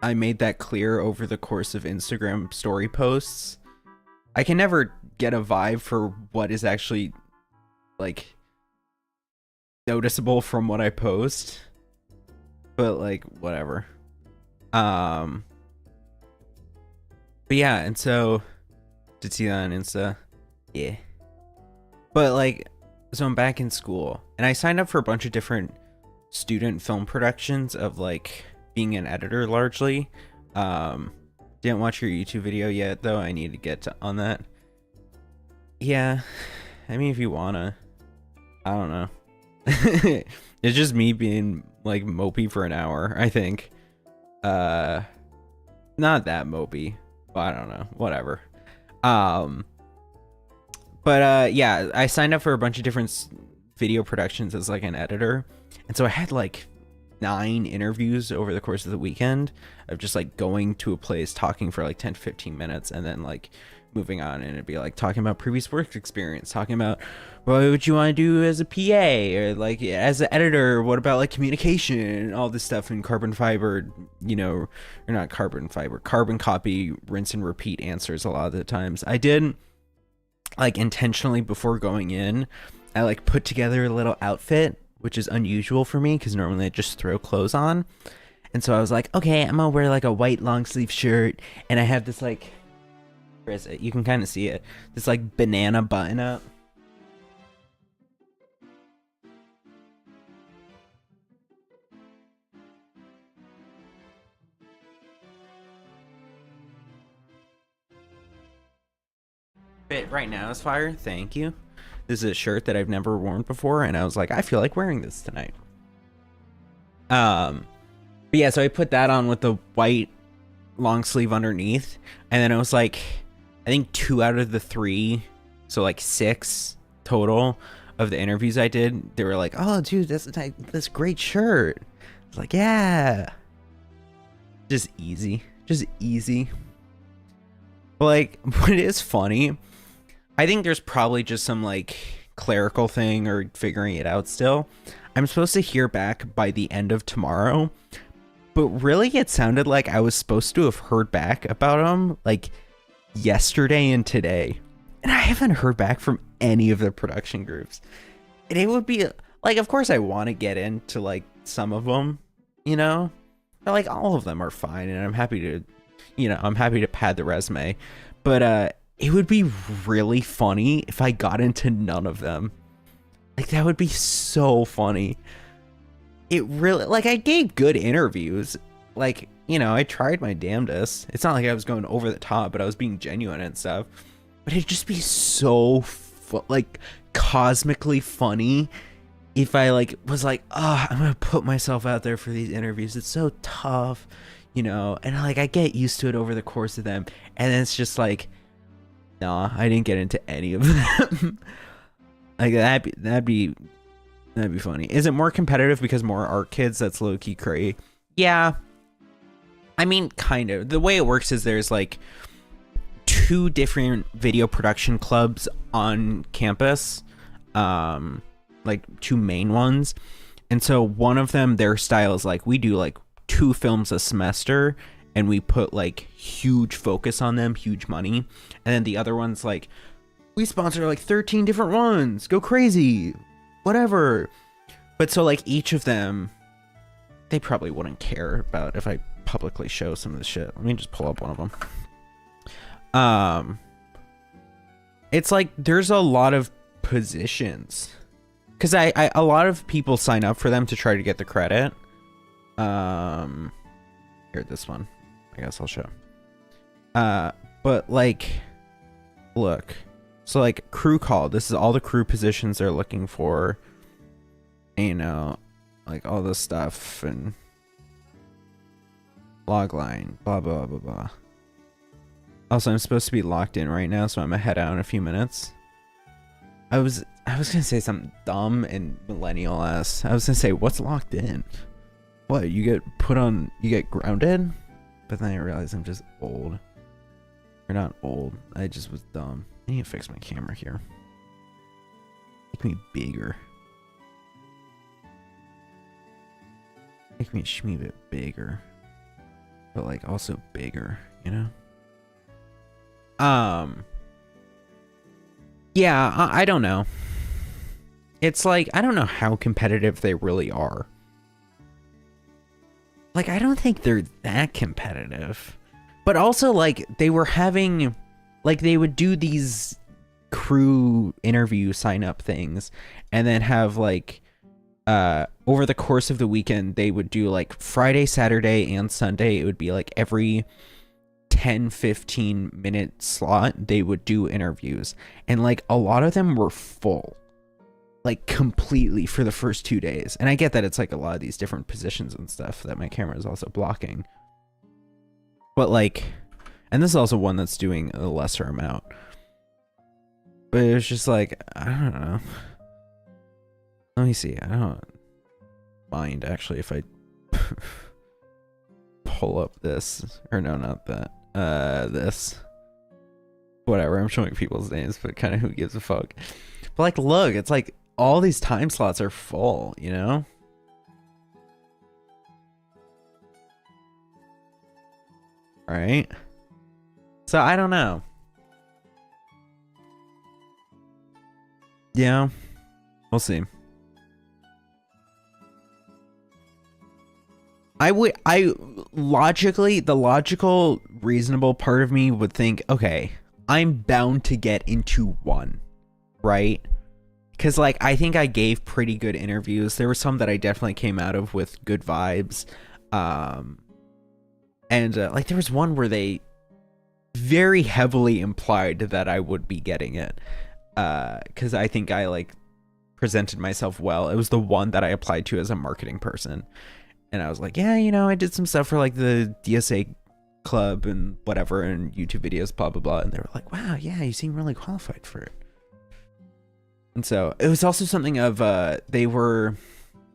I made that clear over the course of Instagram story posts. I can never get a vibe for what is actually like noticeable from what I post, but like whatever. But yeah, and so did see that on Insta. Yeah. But like, so I'm back in school and I signed up for a bunch of different student film productions of like being an editor largely. Didn't watch your YouTube video yet though. I need to get on that. Yeah. I mean, if you wanna, I don't know. It's just me being like mopey for an hour, I think. Not that mopey, but I don't know, whatever. But yeah, I signed up for a bunch of different video productions as like an editor, and so I had like 9 interviews over the course of the weekend of just like going to a place, talking for like 10 to 15 minutes, and then like moving on, and it'd be like talking about previous work experience, talking about what you want to do as a PA or like as an editor, what about like communication, all this stuff in carbon fiber, you know, or not carbon fiber, carbon copy, rinse and repeat answers a lot of the times. I did like intentionally before going in, I like put together a little outfit, which is unusual for me because normally I just throw clothes on. And so I was like, okay, I'm gonna wear like a white long sleeve shirt, and I have this like, where is it? You can kind of see it. This like banana button up. Fit right now is fire. Thank you. This is a shirt that I've never worn before, and I was like, I feel like wearing this tonight. But yeah, so I put that on with the white long sleeve underneath, and then it was like, I think 2 out of the 3, so like 6 total of the interviews I did, they were like, oh dude, that's great shirt. I was like, yeah, just easy. But like, what is funny, I think there's probably just some like clerical thing or figuring it out still. I'm supposed to hear back by the end of tomorrow, but really it sounded like I was supposed to have heard back about them like yesterday and today, and I haven't heard back from any of the production groups. And it would be like, of course I want to get into like some of them, you know, but like all of them are fine, and I'm happy to pad the resume, but it would be really funny if I got into none of them. Like, that would be so funny. It really, like, I gave good interviews. Like, you know, I tried my damnedest. It's not like I was going over the top, but I was being genuine and stuff. But it'd just be so, like, cosmically funny if I, like, was like, oh, I'm gonna put myself out there for these interviews. It's so tough, you know? And, like, I get used to it over the course of them. And then it's just like, nah, I didn't get into any of them. Like, that'd be funny. Is it more competitive because more art kids? That's low-key cray. Yeah. I mean, kind of. The way it works is there's like 2 different video production clubs on campus. Like 2 main ones. And so one of them, their style is like, we do like 2 films a semester, and we put like huge focus on them, huge money. And then the other one's like, we sponsor like 13 different ones, go crazy, whatever. But so like each of them, they probably wouldn't care about if I publicly show some of the shit. Let me just pull up one of them. It's like there's a lot of positions, because I a lot of people sign up for them to try to get the credit. Here, this one, I guess I'll show. But like, look, so like crew call, this is all the crew positions they're looking for, you know, like all this stuff, and log line, blah blah blah blah. Also, I'm supposed to be locked in right now, so I'm gonna head out in a few minutes. I was gonna say something dumb and millennial ass. I was gonna say, what's locked in? What, you get grounded? But then I realized I'm just old. You're not old. I just was dumb. I need to fix my camera here. Make me bigger. Make me a shmee bit bigger. but like also bigger, you know? Yeah, I don't know. It's like, I don't know how competitive they really are. Like, I don't think they're that competitive. But also, like, they were having, like, they would do these crew interview sign-up things, and then have, like, over the course of the weekend, they would do, like, Friday, Saturday, and Sunday. It would be, like, every 10-15 minute slot, they would do interviews. And, like, a lot of them were full. Like, completely for the first 2 days. And I get that it's, like, a lot of these different positions and stuff that my camera is also blocking. But, like, and this is also one that's doing a lesser amount. But it was just like, I don't know. Let me see. I don't mind, actually, if I pull up this. Or no, not that. This. Whatever, I'm showing people's names, but kind of who gives a fuck. But, like, look, it's like, all these time slots are full, you know? Right? So, I don't know. Yeah. We'll see. The logical, reasonable part of me would think, okay, I'm bound to get into one, right? Because, like, I think I gave pretty good interviews. There were some that I definitely came out of with good vibes. And, like, there was one where they very heavily implied that I would be getting it. Because I think I, like, presented myself well. It was the one that I applied to as a marketing person. And I was like, yeah, you know, I did some stuff for, like, the DSA club and whatever, and YouTube videos, blah, blah, blah. And they were like, wow, yeah, you seem really qualified for it. And so it was also something of, they were,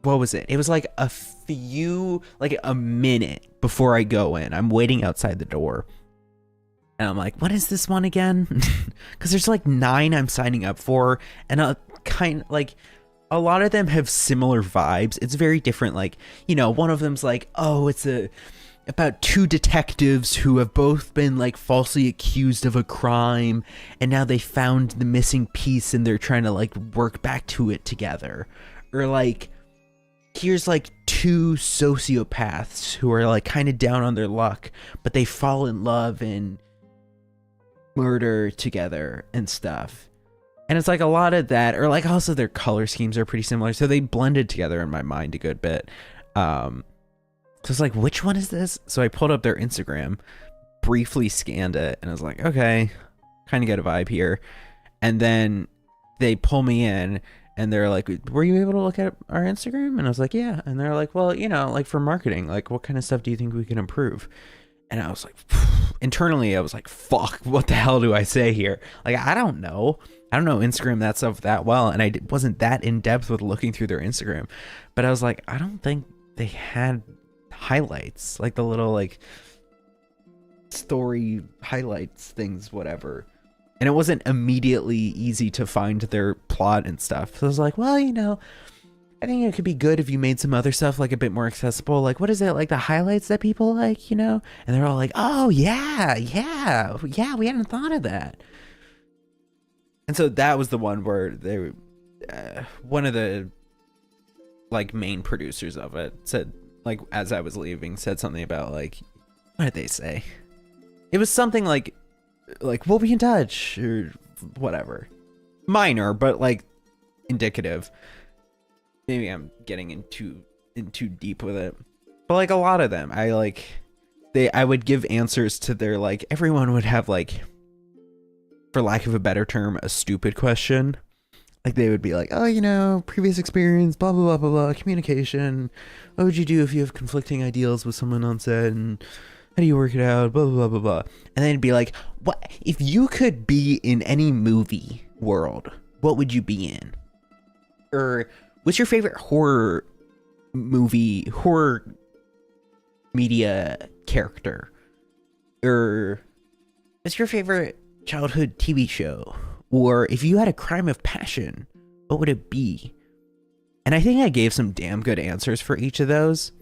what was it? It was like a minute before I go in. I'm waiting outside the door. And I'm like, what is this one again? Because there's like 9 I'm signing up for. And a lot of them have similar vibes. It's very different. Like, you know, one of them's like, oh, it's about 2 detectives who have both been like falsely accused of a crime, and now they found the missing piece and they're trying to like work back to it together. Or like, here's like 2 sociopaths who are like kind of down on their luck, but they fall in love and murder together and stuff. And it's like a lot of that, or like also their color schemes are pretty similar, so they blended together in my mind a good bit. So it's like, which one is this? So I pulled up their Instagram, briefly scanned it, and I was like, okay, kind of get a vibe here. And then they pull me in, and they're like, were you able to look at our Instagram? And I was like, yeah. And they're like, well, you know, like for marketing, like what kind of stuff do you think we can improve? And I was like, internally, I was like, fuck, what the hell do I say here? Like, I don't know Instagram that stuff that well, and I wasn't that in depth with looking through their Instagram. But I was like, I don't think they had highlights, like the little like story highlights things, whatever. And it wasn't immediately easy to find their plot and stuff. So I was like, well, you know, I think it could be good if you made some other stuff like a bit more accessible. Like, what is it, like the highlights that people like, you know? And they're all like, oh yeah, we hadn't thought of that. And so that was the one where they, one of the like main producers of it said, like, as I was leaving, said something about like, what did they say? It was something like we'll be in touch or whatever, minor but like indicative. Maybe I'm getting in too deep with it, but like a lot of them, I would give answers to their, like, everyone would have, like, for lack of a better term, a stupid question. Like, they would be like, oh, you know, previous experience, blah, blah, blah, blah, blah, communication. What would you do if you have conflicting ideals with someone on set? And how do you work it out? Blah, blah, blah, blah, blah. And then it'd be like, what if you could be in any movie world, what would you be in? Or what's your favorite horror media character? Or what's your favorite childhood TV show? Or if you had a crime of passion, what would it be? And I think I gave some damn good answers for each of those.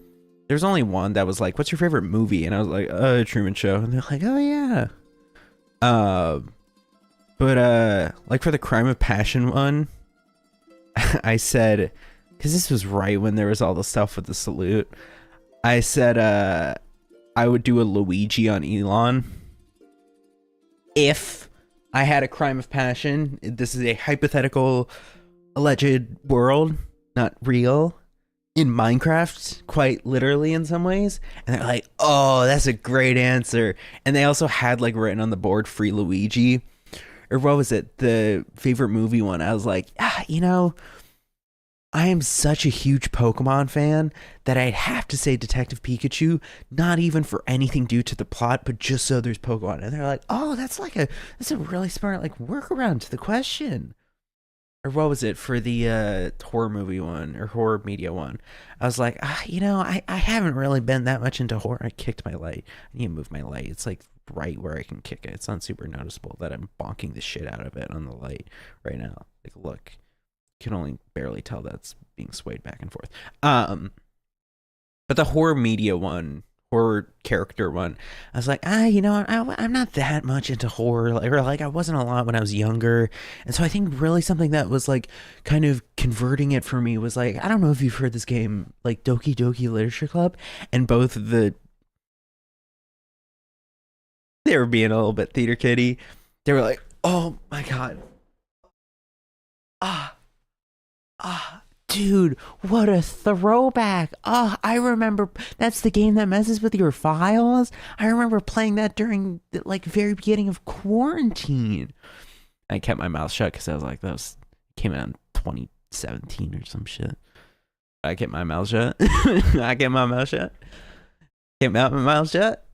There's only one that was like, what's your favorite movie? And I was like, Truman Show. And they're like, oh yeah. But like for the Crime of Passion one, I said, because this was right when there was all the stuff with the salute, I said I would do a Luigi on Elon if I had a Crime of Passion. This is a hypothetical alleged world, not real, in Minecraft, quite literally in some ways. And they're like, oh, that's a great answer. And they also had like written on the board Free Luigi, or what was it, the favorite movie one. I was like, you know, I am such a huge Pokemon fan that I'd have to say Detective Pikachu, not even for anything due to the plot, but just so there's Pokemon. And they're like, oh, that's a really smart like workaround to the question. Or what was it for the horror movie one or horror media one? I was like, you know, I haven't really been that much into horror. I kicked my light. I need to move my light. It's like right where I can kick it. It's not super noticeable that I'm bonking the shit out of it on the light right now. Like, look, you can only barely tell that's being swayed back and forth. But the horror media one, horror character one, I was like, you know, I'm not that much into horror, or like I wasn't a lot when I was younger. And so I think really something that was like kind of converting it for me was like, I don't know if you've heard this game, like Doki Doki Literature Club, and both they were being a little bit theater kiddie. They were like, oh my God. Dude, what a throwback. I remember that's the game that messes with your files. I remember playing that during the like very beginning of quarantine. I kept my mouth shut because I was like, that came out in 2017 or some shit. I kept my mouth shut. I kept my mouth shut. Kept my mouth shut.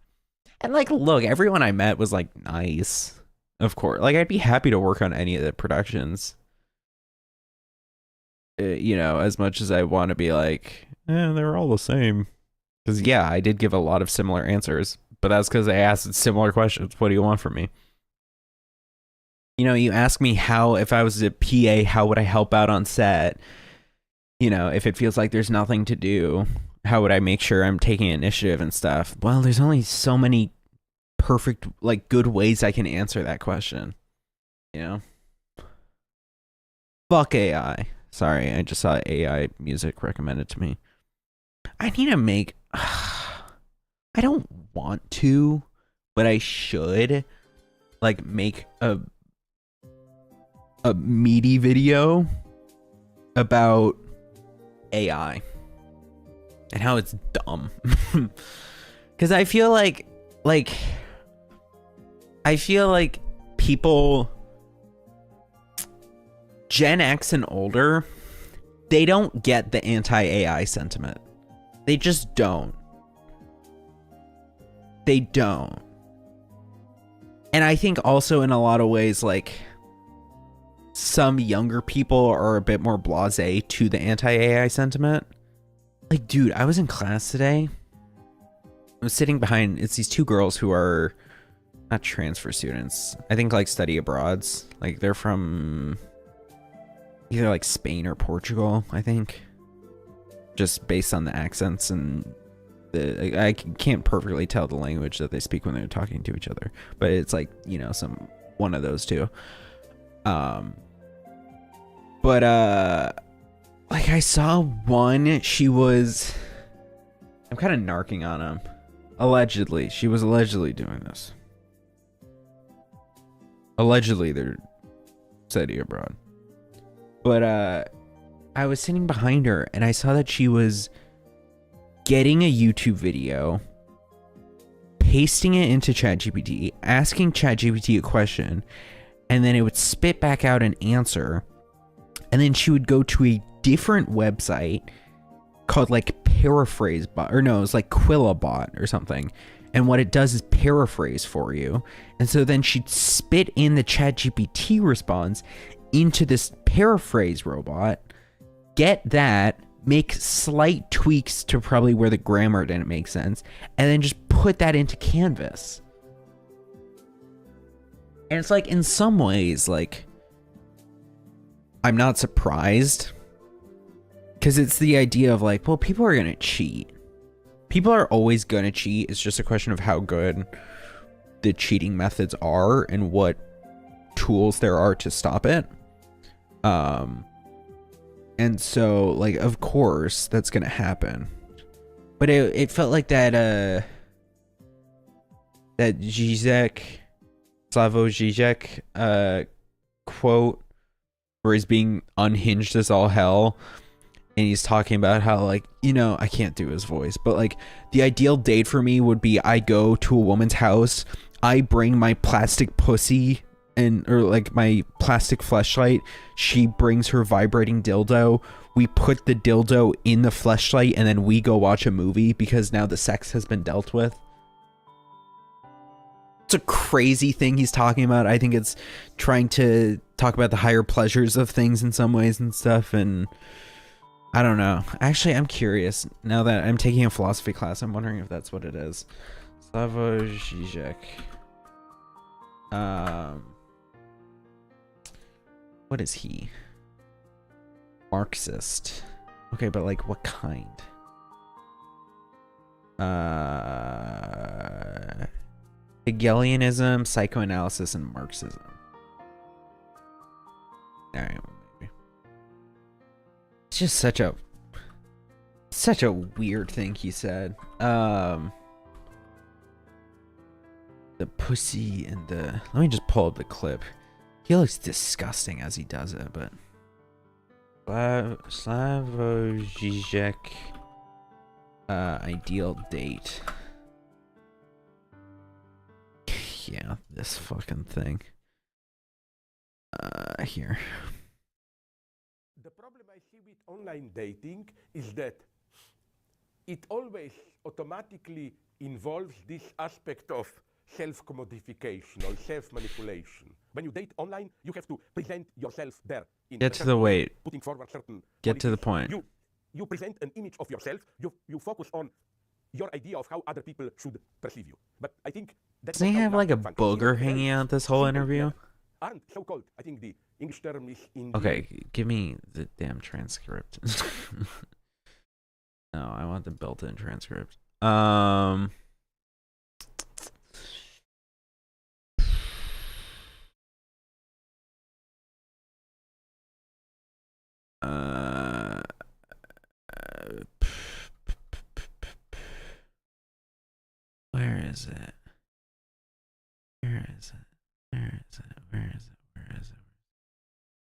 And like, look, everyone I met was like nice. Of course. Like, I'd be happy to work on any of the productions. You know, as much as I want to be like, they're all the same. Because, yeah, I did give a lot of similar answers. But that's because I asked similar questions. What do you want from me? You know, you ask me how, if I was a PA, how would I help out on set? You know, if it feels like there's nothing to do, how would I make sure I'm taking initiative and stuff? Well, there's only so many perfect, like, good ways I can answer that question. You know? Fuck AI. Sorry, I just saw AI music recommended to me. I need to make... I don't want to, but I should, like, make a meaty video about AI and how it's dumb. Because I feel like people... Gen X and older, they don't get the anti-AI sentiment. They just don't. They don't. And I think also in a lot of ways, like, some younger people are a bit more blasé to the anti-AI sentiment. Like, dude, I was in class today. I was sitting behind, it's these two girls who are not transfer students. I think like study abroads. Like they're from either like Spain or Portugal, I think. Just based on the accents and I can't perfectly tell the language that they speak when they're talking to each other, but it's like, you know, one of those two. But like I saw one, she was, I'm kind of narking on him. Allegedly, she was allegedly doing this. Allegedly, they're studying abroad. But I was sitting behind her and I saw that she was getting a YouTube video, pasting it into ChatGPT, asking ChatGPT a question, and then it would spit back out an answer. And then she would go to a different website called like Paraphrase Bot, or no, it was like Quillabot or something. And what it does is paraphrase for you. And so then she'd spit in the ChatGPT response into this paraphrase robot, get that, make slight tweaks to probably where the grammar didn't make sense, and then just put that into Canvas. And it's like, in some ways, like, I'm not surprised, because it's the idea of like, well, people are gonna cheat. people are always gonna cheat. It's just a question of how good the cheating methods are and what tools there are to stop it. And so, like, of course that's gonna happen. But it felt like that that Zizek, Slavoj Zizek quote where he's being unhinged as all hell, and he's talking about how, like, you know, I can't do his voice, but like the ideal date for me would be I go to a woman's house, I bring my plastic pussy or like my plastic fleshlight, she brings her vibrating dildo, we put the dildo in the fleshlight, and then we go watch a movie because now the sex has been dealt with. It's a crazy thing he's talking about. I think it's trying to talk about the higher pleasures of things in some ways and stuff, and I don't know. Actually, I'm curious. Now that I'm taking a philosophy class, I'm wondering if that's what it is. Slavoj Žižek. What is he? Marxist. Okay, but like what kind? Hegelianism, psychoanalysis, and Marxism. Alright, maybe. It's just such a weird thing he said. The pussy and the... Let me just pull up the clip. He looks disgusting as he does it, but... Slavoj Žižek, ideal date. Yeah, this fucking thing. Here. The problem I see with online dating is that it always automatically involves this aspect of self-commodification or self-manipulation. When you date online, you have to present yourself there. Get to the weight. Putting forward certain Get to the qualities. point. You present an image of yourself. You focus on your idea of how other people should perceive you. But I think that's Doesn't he have like a booger hanging out this whole interview? Aren't so-called. I think the English term is in. Okay, give me the damn transcript. No, I want the built-in transcript. Where is it? Where is it? Where is it? Where is it? Where is it?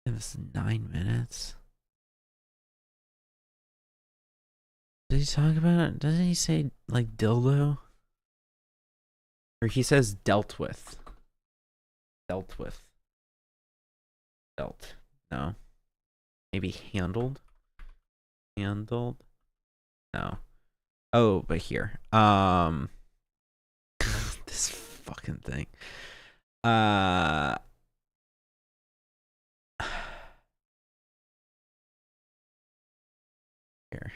Yeah, this is 9 minutes. Did he talk about it? Doesn't he say like dildo? Or he says dealt with. Dealt with. Dealt. No. Maybe handled? Handled? No. Oh, but here. This fucking thing. Here.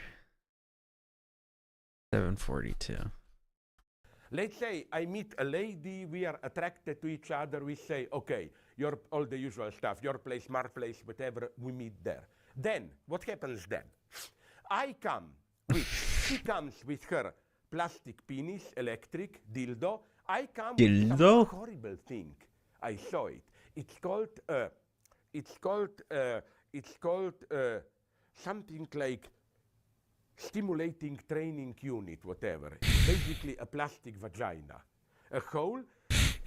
742. Let's say I meet a lady, we are attracted to each other, we say, okay, you're all the usual stuff, your place, my place, whatever, we meet there. Then, what happens then? She comes with her plastic penis, electric, dildo. I come with some horrible thing. I saw it. It's called something like stimulating training unit, whatever. Basically a plastic vagina. A hole,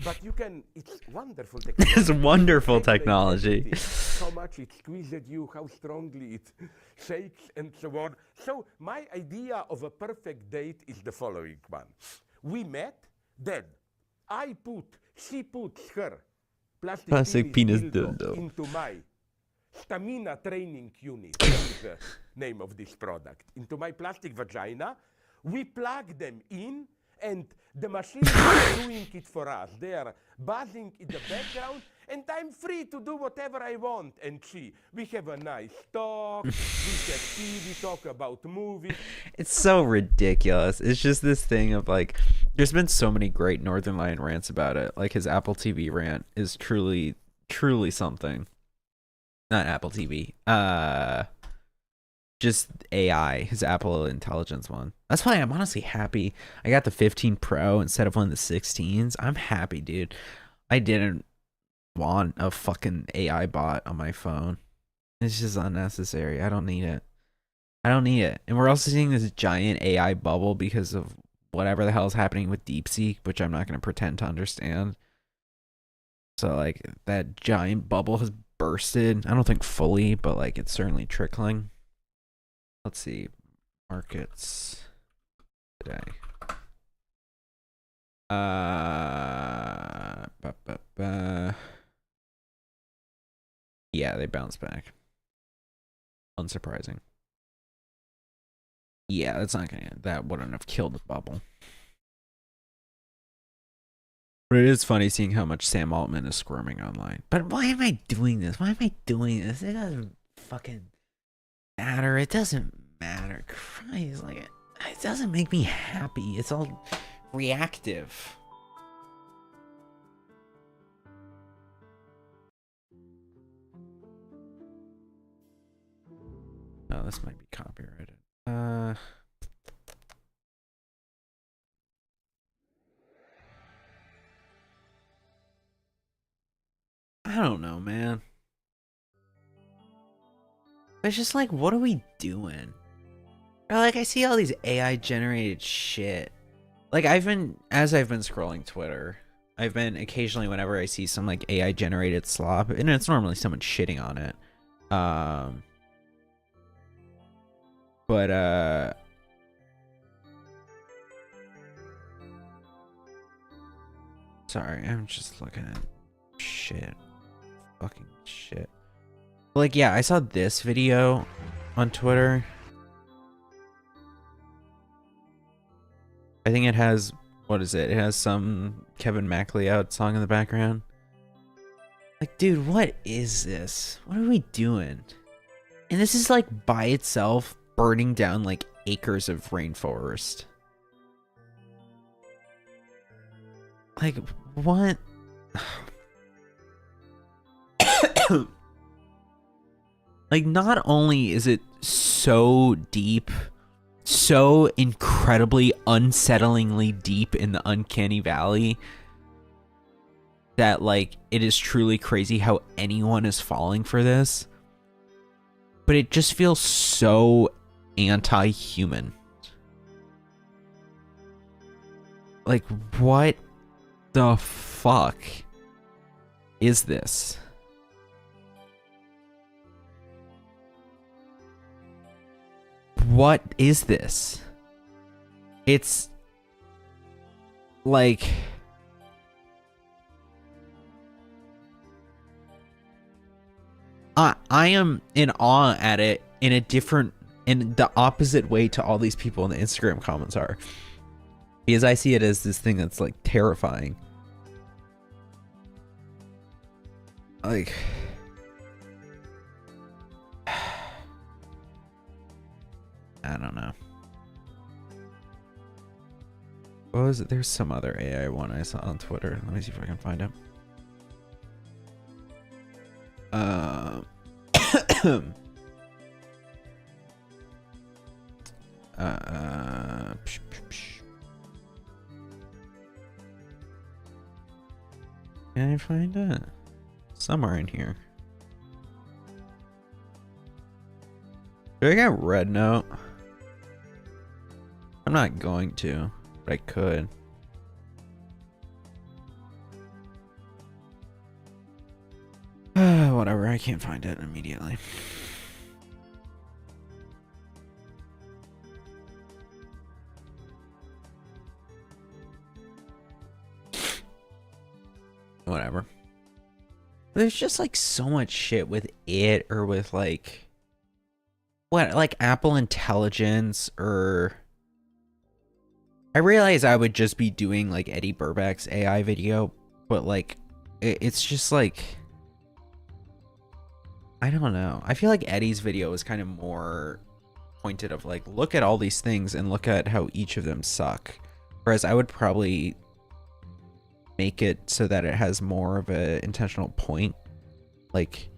but you can, it's wonderful technology. It's wonderful technology. How much it squeezes you, how strongly it shakes, and so on. So my idea of a perfect date is the following one. We met, then she puts her plastic penis dildo into my stamina training unit, is the name of this product, into my plastic vagina. We plug them in, and the machine is doing it for us. They are buzzing in the background, and I'm free to do whatever I want. And we have a nice talk, we have tea, we talk about movies. It's so ridiculous. It's just this thing of like, there's been so many great Northern Lion rants about it. Like his Apple TV rant is truly, truly something. Not Apple TV. just AI, his Apple Intelligence one. That's why I'm honestly happy I got the 15 Pro instead of one of the 16s. I'm happy, dude. I didn't want a fucking AI bot on my phone. It's just unnecessary. I don't need it. I don't need it. And we're also seeing this giant AI bubble because of whatever the hell is happening with DeepSeek, which I'm not going to pretend to understand. So, like, that giant bubble has bursted. I don't think fully, but, like, it's certainly trickling. Let's see. Markets today. Yeah, they bounced back. Unsurprising. Yeah, that's not gonna. That wouldn't have killed the bubble. But it is funny seeing how much Sam Altman is squirming online. But why am I doing this? Why am I doing this? It doesn't fucking matter. It doesn't matter. Christ, like it doesn't make me happy. It's all reactive. Oh, this might be copyrighted. I don't know, man. It's just like, what are we doing? Or like, I see all these AI generated shit. Like, as I've been scrolling Twitter, I've been occasionally, whenever I see some like AI generated slop, and it's normally someone shitting on it. Sorry, I'm just looking at shit. Fucking shit. Like, yeah, I saw this video on Twitter. I think it has, what is it? It has some Kevin MacLeod song in the background. Like, dude, what is this? What are we doing? And this is like by itself burning down like acres of rainforest. Like, what? Like, not only is it so deep, so incredibly unsettlingly deep in the uncanny valley that, like, it is truly crazy how anyone is falling for this, but it just feels so anti-human. Like, what the fuck is this? What is this? It's like, I am in awe at it in the opposite way to all these people in the Instagram comments are. Because I see it as this thing that's like terrifying. Like, I don't know. What was it? There's some other AI one I saw on Twitter. Let me see if I can find it. Can I find it? Somewhere in here. Do I got Red Note? I'm not going to, but I could. Whatever, I can't find it immediately. Whatever. There's just like so much shit with it, or with like like Apple Intelligence, or I realize I would just be doing like Eddie Burback's AI video, but like it's just like, I don't know. I feel like Eddie's video is kind of more pointed of like, look at all these things and look at how each of them suck. Whereas I would probably make it so that it has more of a intentional point, like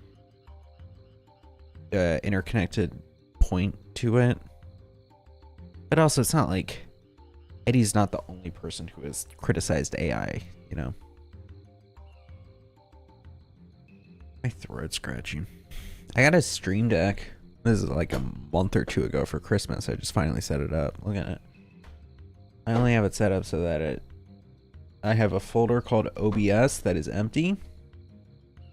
interconnected point to it. But also, it's not like Eddie's not the only person who has criticized AI, you know? My throat's scratching. I got a Stream Deck. This is like a month or two ago for Christmas. I just finally set it up. Look at it. I only have it set up so that I have a folder called OBS that is empty.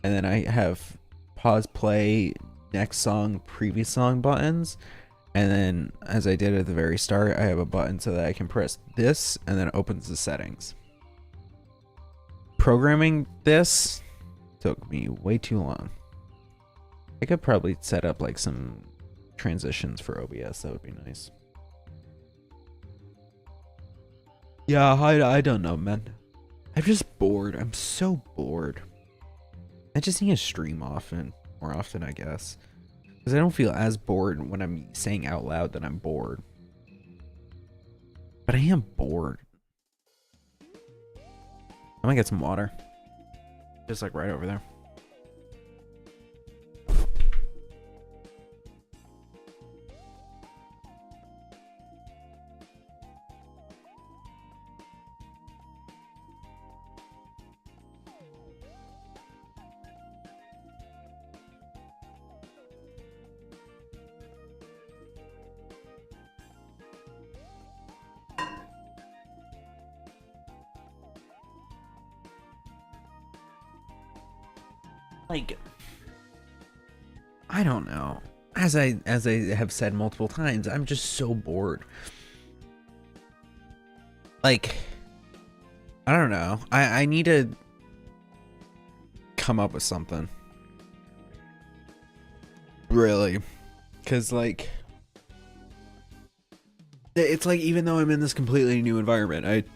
And then I have pause, play, next song, previous song buttons. And then, as I did at the very start, I have a button so that I can press this and then it opens the settings. Programming this took me way too long. I could probably set up like some transitions for OBS. That would be nice. Yeah, I don't know, man. I'm just bored. I'm so bored. I just need to stream more often, I guess. Because I don't feel as bored when I'm saying out loud that I'm bored. But I am bored. I'm gonna get some water. Just like right over there. Like, I don't know. As I have said multiple times, I'm just so bored. Like, I don't know. I need to come up with something. Really. Because, like, it's like, even though I'm in this completely new environment,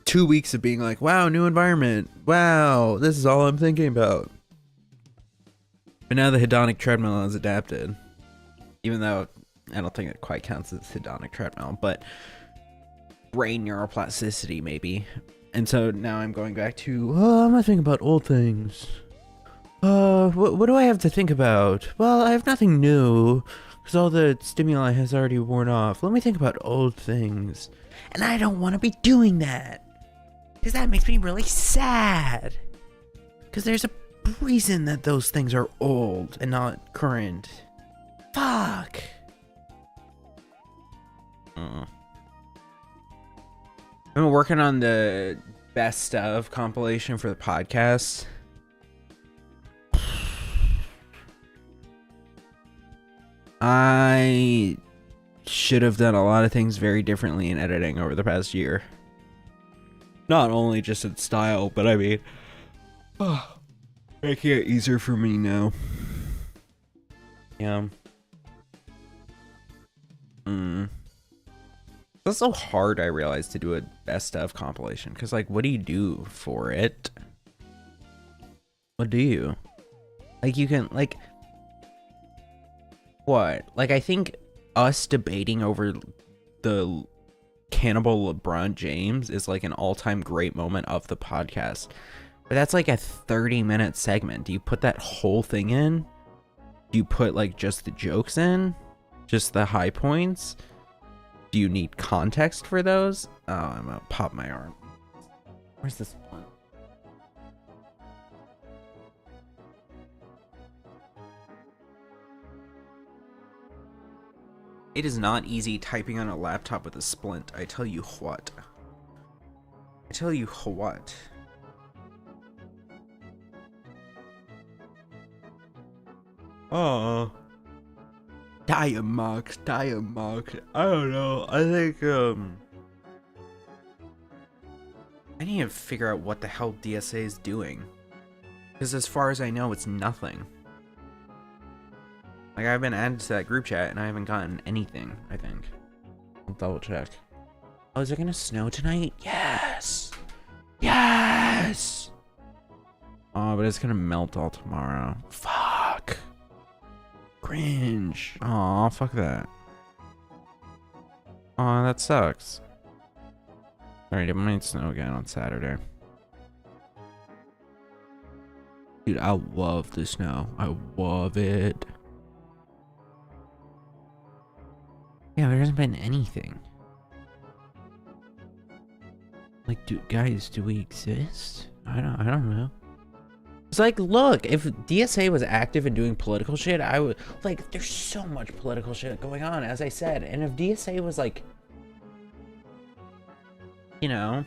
2 weeks of being like, wow, new environment. Wow, this is all I'm thinking about. But now the hedonic treadmill is adapted. Even though I don't think it quite counts as hedonic treadmill, but brain neuroplasticity maybe. And so now I'm going back to, oh, I'm not thinking about old things. What do I have to think about? Well, I have nothing new, because all the stimuli has already worn off. Let me think about old things. And I don't want to be doing that. Because that makes me really sad. Because there's a reason that those things are old and not current. Fuck. I've been working on the best of compilation for the podcast. I should have done a lot of things very differently in editing over the past year. Not only just in style, but I mean, making it easier for me now. Yeah. It's so hard, I realized, to do a best of compilation. Because, like, what do you do for it? What do you? Like, you can, like... What? Like, I think us debating over the Cannibal LeBron James is, like, an all-time great moment of the podcast. But that's, like, a 30-minute segment. Do you put that whole thing in? Do you put, like, just the jokes in? Just the high points? Do you need context for those? Oh, I'm gonna pop my arm. Where's this one? It is not easy typing on a laptop with a splint. I tell you what. I tell you what. Oh. Diamox. I don't know. I think, I need to figure out what the hell DSA is doing. Because as far as I know, it's nothing. Like, I've been added to that group chat and I haven't gotten anything, I think. I'll double check. Oh, is it gonna snow tonight? Yes! Yes! Oh, but it's gonna melt all tomorrow. Fuck! Cringe. Aw, fuck that. Aw, that sucks. Alright, it might snow again on Saturday. Dude, I love the snow. I love it. Yeah, there hasn't been anything. Like, guys, do we exist? I don't know. It's like, look, if DSA was active and doing political shit, I would, like, there's so much political shit going on, as I said, and if DSA was, like, you know,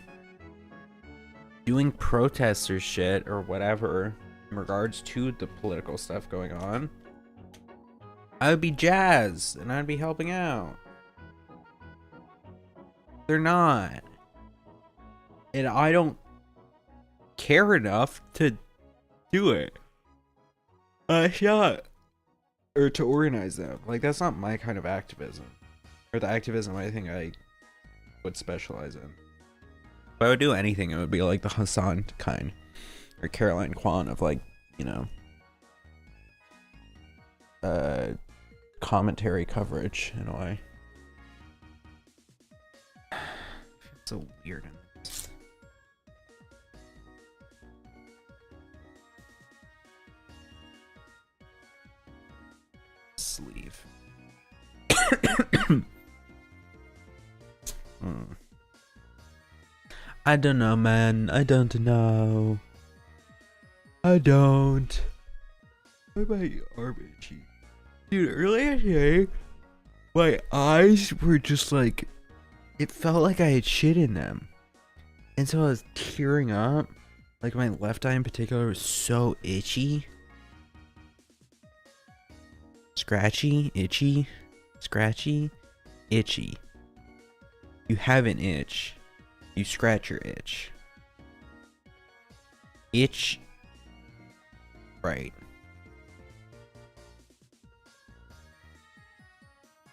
doing protests or shit or whatever in regards to the political stuff going on, I would be jazzed and I'd be helping out. They're not. And I don't care enough to do it. Shot. Or to organize them. Like, that's not my kind of activism. Or the activism I think I would specialize in. If I would do anything, it would be like the Hassan kind. Or Caroline Kwan of, like, you know, commentary coverage in a way. It's so weird. Sleeve. I don't know, man. I don't know. I don't. Why my arm itchy? Dude, earlier today, my eyes were just like, it felt like I had shit in them. And so I was tearing up. Like, my left eye in particular was so itchy. Scratchy, itchy, scratchy, itchy. You have an itch. You scratch your itch. Itch. Right.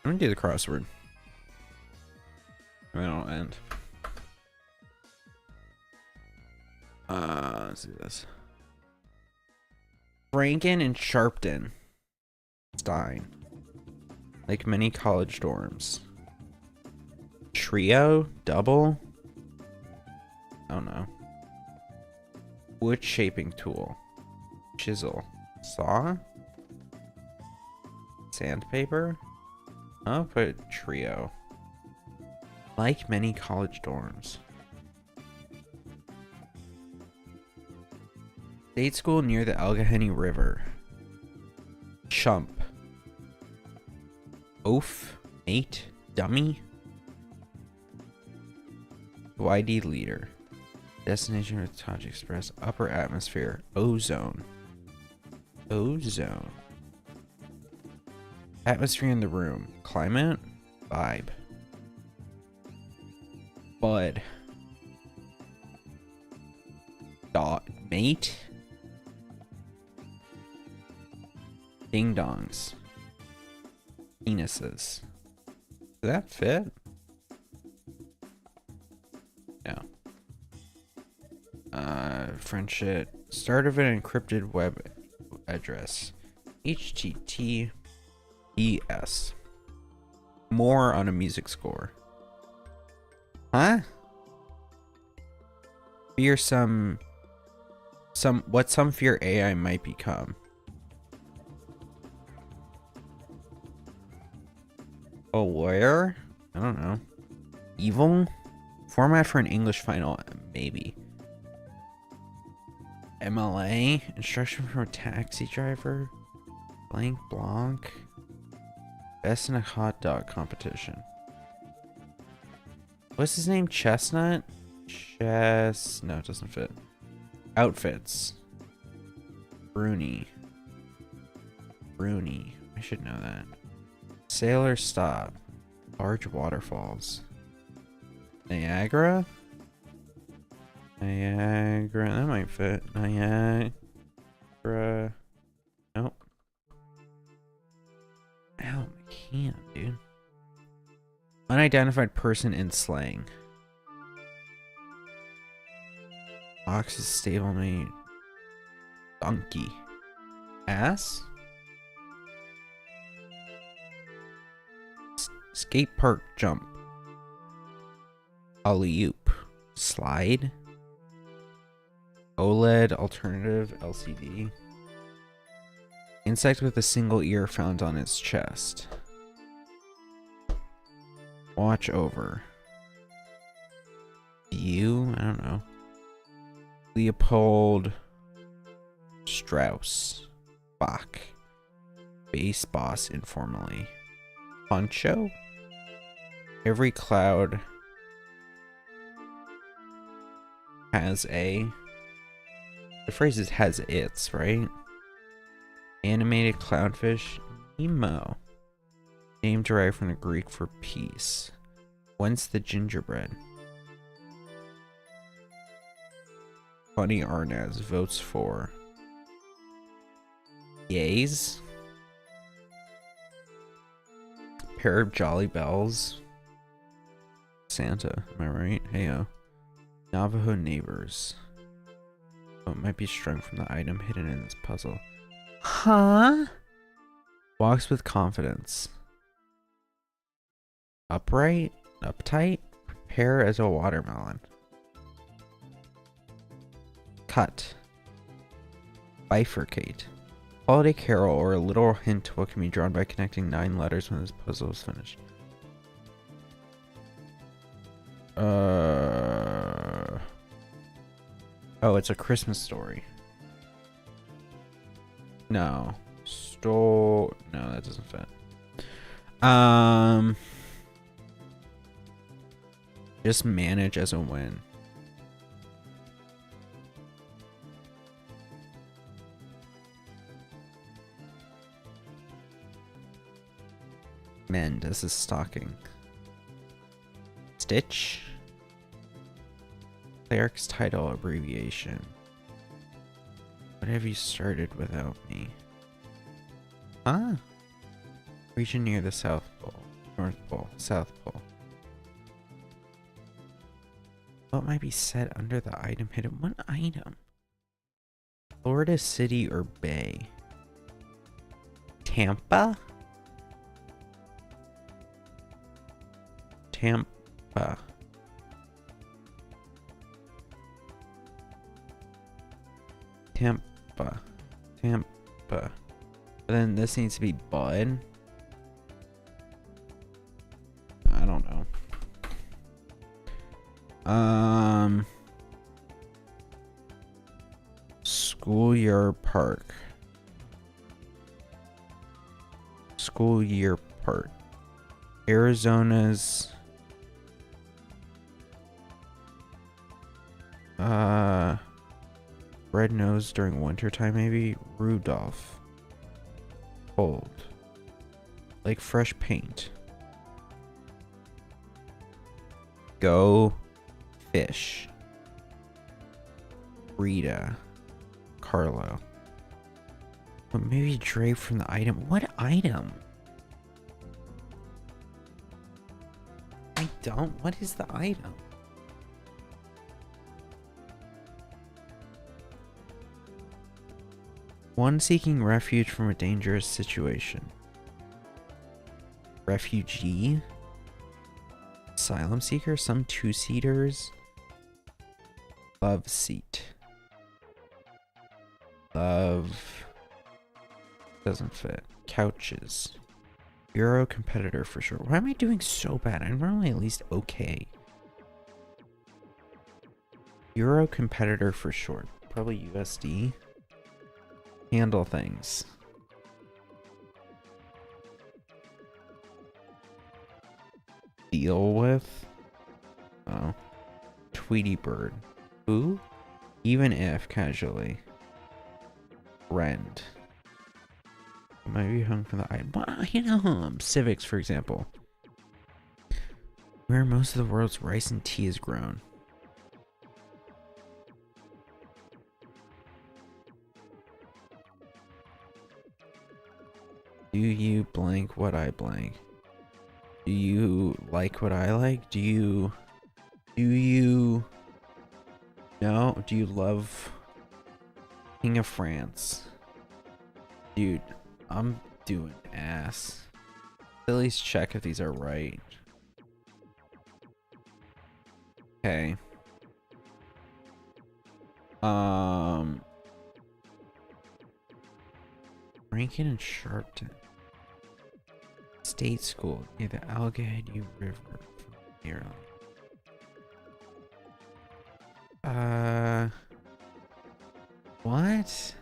I'm gonna do the crossword. I don't end. Let's do this. Franken and Sharpton. Stein. Like many college dorms. Trio? Double? I don't know. Wood shaping tool. Chisel. Saw? Sandpaper? I'll put trio. Like many college dorms. State school near the Allegheny River. Chump. Oaf. Mate. Dummy. YD leader. Destination with Taj Express. Upper atmosphere. Ozone. Ozone. Atmosphere in the room. Climate. Vibe. Bud. Dog. Mate. Ding dongs. Penises. Does that fit? No. Friendship. Start of an encrypted web address. HTTPS. More on a music score. Huh? Fear what some fear AI might become. Aware? I don't know. Evil? Format for an English final, maybe. MLA? Instruction from a taxi driver? Blank Blanc? Best in a hot dog competition. What's his name? Chestnut? No, it doesn't fit. Outfits. Bruni. I should know that. Sailor stop. Large waterfalls. Niagara? That might fit. Niagara. Nope. Ow, I can't, dude. Unidentified person in slang. Ox's stablemate. Donkey. Ass? Skate park jump. Alley-oop. Slide. OLED alternative LCD. Insect with a single ear found on its chest. Watch over. You? I don't know. Leopold Strauss. Bach. Bass boss informally. Poncho? Every cloud has a... The phrase is has its, right? Animated clownfish. Nemo. Name derived from the Greek for peace. Whence the gingerbread? Funny Arnaz votes for. Yays. Pair of Jolly Bells. Santa, am I right? Heyo. Navajo neighbors. Oh, it might be strung from the item hidden in this puzzle. Huh? Walks with confidence. Upright? Uptight? Prepare as a watermelon. Cut. Bifurcate. Holiday carol or a literal hint to what can be drawn by connecting 9 letters when this puzzle is finished. Oh, it's a Christmas story. No. No, that doesn't fit. Just manage as a win. Mend as a stocking. Stitch. Cleric's title abbreviation. What have you started without me? Huh? Region near the South Pole. North Pole. South Pole. What might be said under the item hidden? What item? Florida city or bay? Tampa? Tampa. Tampa. Tampa. But then this needs to be Bud. I don't know. Schoolyard Park. Schoolyard Park. Arizona's red nose during winter time, maybe. Rudolph. Cold. Like fresh paint. Go fish. Rita. Carlo. But maybe Dre from the item. What item? I don't. What is the item? One seeking refuge from a dangerous situation. Refugee? Asylum seeker? Some two-seaters? Love seat. Love... Doesn't fit. Couches. Euro competitor for sure. Why am I doing so bad? I'm normally at least okay. Euro competitor for short. Probably USD. Handle things. Deal with? Oh. Tweety bird. Who? Even if casually. Rend. Might be hung from the item. Civics, for example. Where most of the world's rice and tea is grown. Do you blank what I blank? Do you like what I like? Do you no? Do you love King of France? Dude, I'm doing ass. At least check if these are right. Okay. Rankin and Sharpton. It's state school near the Allegheny River from Maryland. What?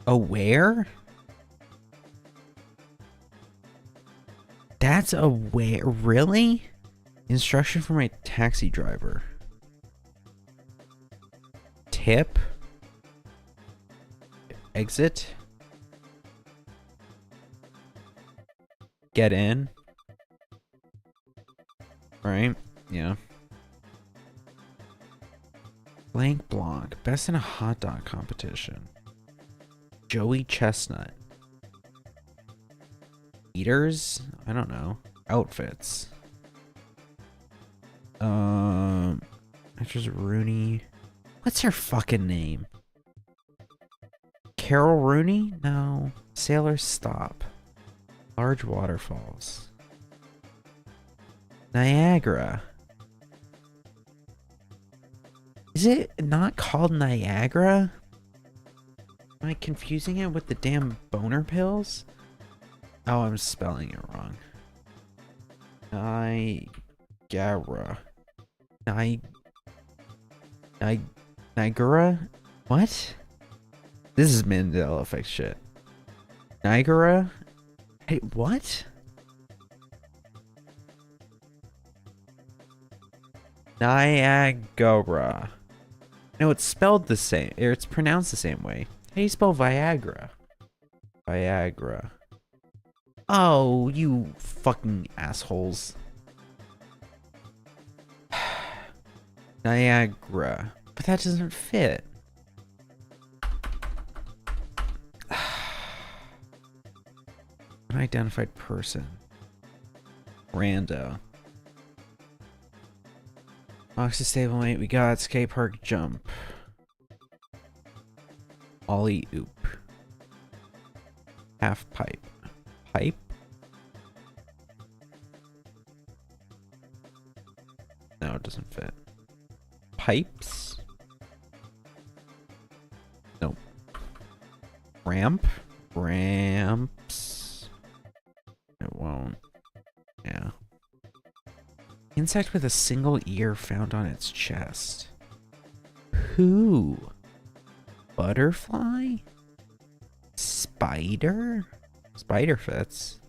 Oh, where? That's a where? Really? Instruction for my taxi driver. Tip? Exit? Get in? Right? Yeah. Blank Blanc. Best in a hot dog competition. Joey Chestnut. Eaters? I don't know. Outfits. Actress Rooney. What's her fucking name? Carol Rooney? No. Sailor Stop. Large waterfalls. Niagara. Is it not called Niagara? Am I confusing it with the damn boner pills? Oh, I'm spelling it wrong. Niagara. Niagara? What? This is Mandela effect shit. Niagara? Hey, what? Niagara. No, it's spelled the same. Or it's pronounced the same way. How do you spell Viagra? Viagra. Oh, you fucking assholes. Niagara. But that doesn't fit. Unidentified person. Rando. Oxy stablemate, we got skate park jump. Ollie oop. Half pipe. Pipe? No, it doesn't fit. Pipes? Nope. Ramp? Ramps? It won't. Yeah. Insect with a single ear found on its chest. Who? Butterfly? Spider? Spider fits.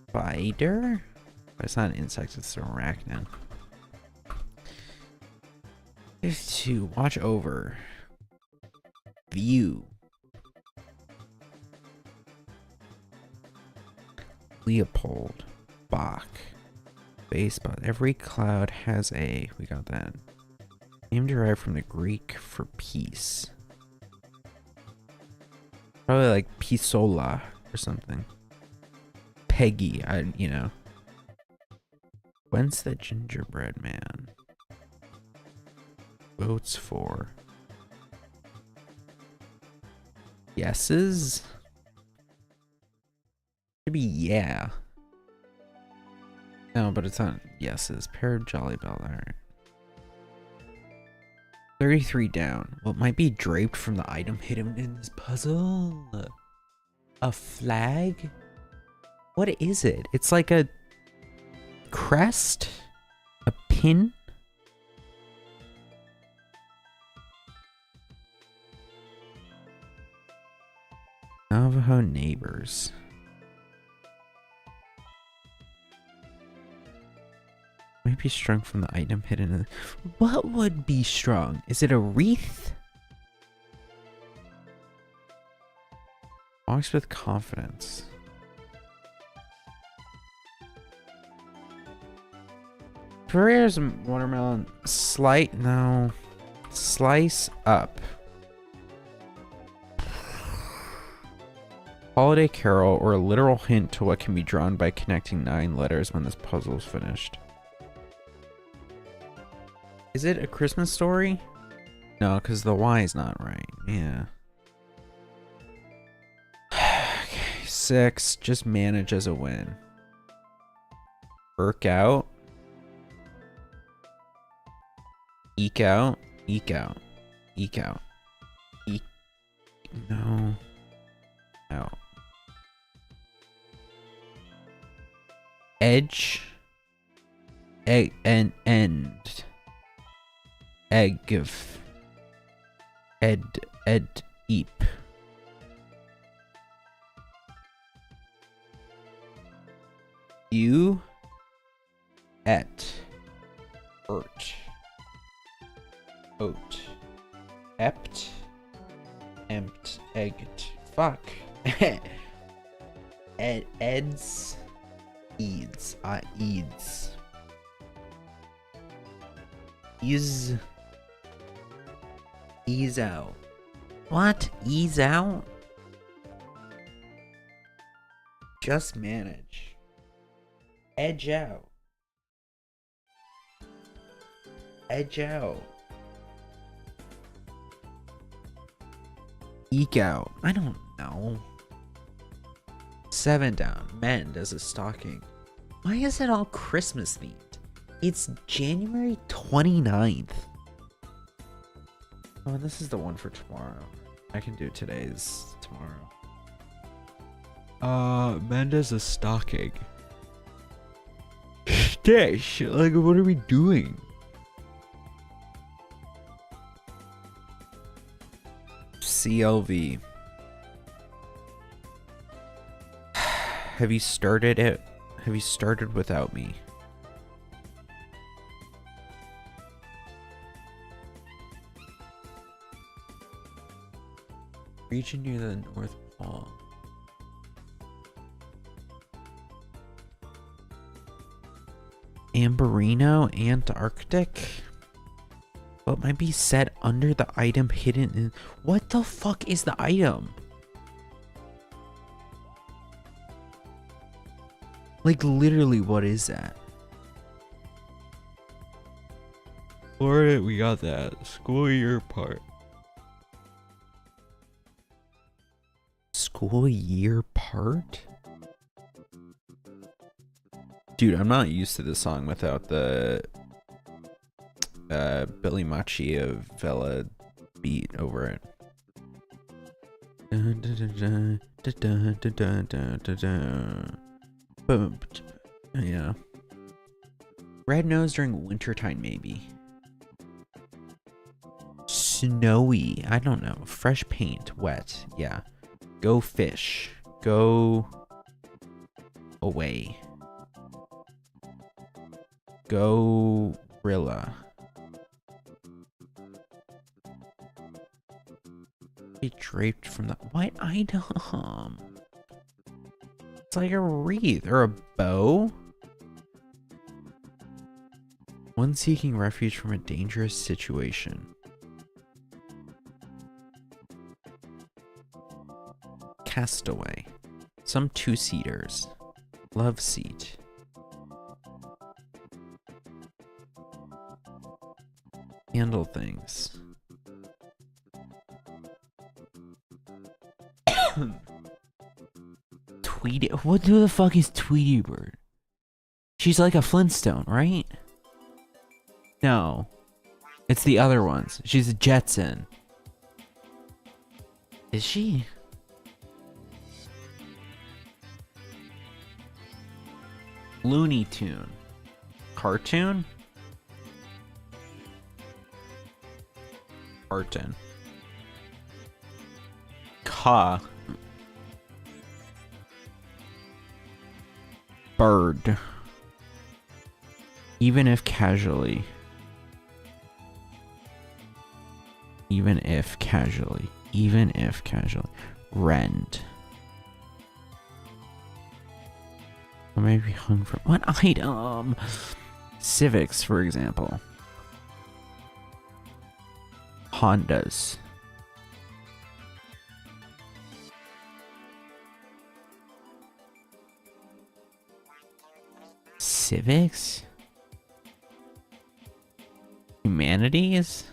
Spider? But it's not an insect, it's an arachnid. 52. Watch over. View. Leopold. Bach. Baseball. Every cloud has a. We got that. Name derived from the Greek for peace. Probably like Pisola or something. Peggy, you know. Whence the gingerbread man? Votes for. Yeses? Should be yeah. No, but it's not yeses. Pair of Jolly Bell. Alright. 33 down. Well, it might be draped from the item hidden in this puzzle. A flag? What is it? It's like a crest? A pin? Navajo neighbors. Might be strung from the item hidden in the... What would be strung? Is it a wreath? Walks with confidence. Ferrier's watermelon. No. Slice up. Holiday carol, or a literal hint to what can be drawn by connecting 9 letters when this puzzle is finished. Is it a Christmas story? No, because the Y is not right. Yeah. Okay, 6. Just manage as a win. Work out. Eke out. Eke out. Eke out. Eke. No. Out. Edge. Egg and end. Egg of. Ed eep. You. Et. Ert. Oat. Ept. Empt. Egged. Fuck. Eds. Eads. Eads. Ease out. What? Ease out? Just manage. Edge out. Edge out. Eke out. I don't know. 7 down. Mend as a stocking. Why is it all Christmas themed? It's January 29th. Oh, this is the one for tomorrow. I can do today's tomorrow. Mend as a stocking. Stish. Like, what are we doing? CLV. Have you started it? Have you started without me? Region near the North Pole. Amberino, Antarctic? What might be said under the item hidden in... What the fuck is the item? Like, literally, what is that? Florida, we got that. School year part. School year part? Dude, I'm not used to this song without the Billy Macchiavella beat over it. Yeah. Red nose during wintertime, maybe. Snowy. I don't know. Fresh paint. Wet. Yeah. Go fish. Go away. Go Rilla. Be draped from the what item? It's like a wreath or a bow. One seeking refuge from a dangerous situation. Castaway. Some two-seaters. Love seat. Handle things. Tweety. What the fuck is Tweety Bird? She's like a Flintstone, right? No. It's the other ones. She's a Jetson. Is she? Looney Tune. Cartoon? Cartoon. Ka. Bird. Even if casually. Even if casually. Even if casually. Rend. Or maybe hung from what item? Civics, for example. Hondas. Civics? Humanities?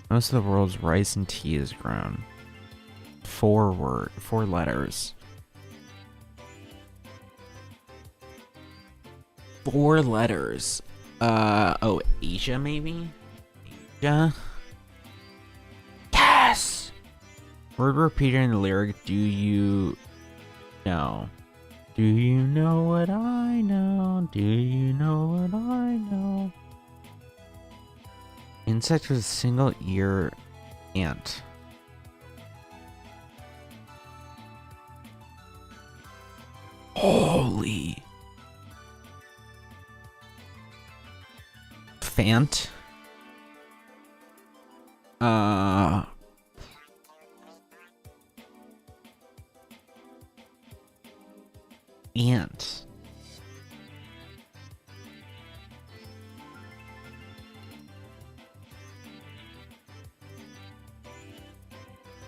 Most of the world's rice and tea is grown. 4 letters. 4 letters. Oh, Asia maybe? Asia? Yes! Word repeated in the lyric, do you know? Do you know what I know? Do you know what I know? Insect with a single ear ant. Holy. Fant. Ant.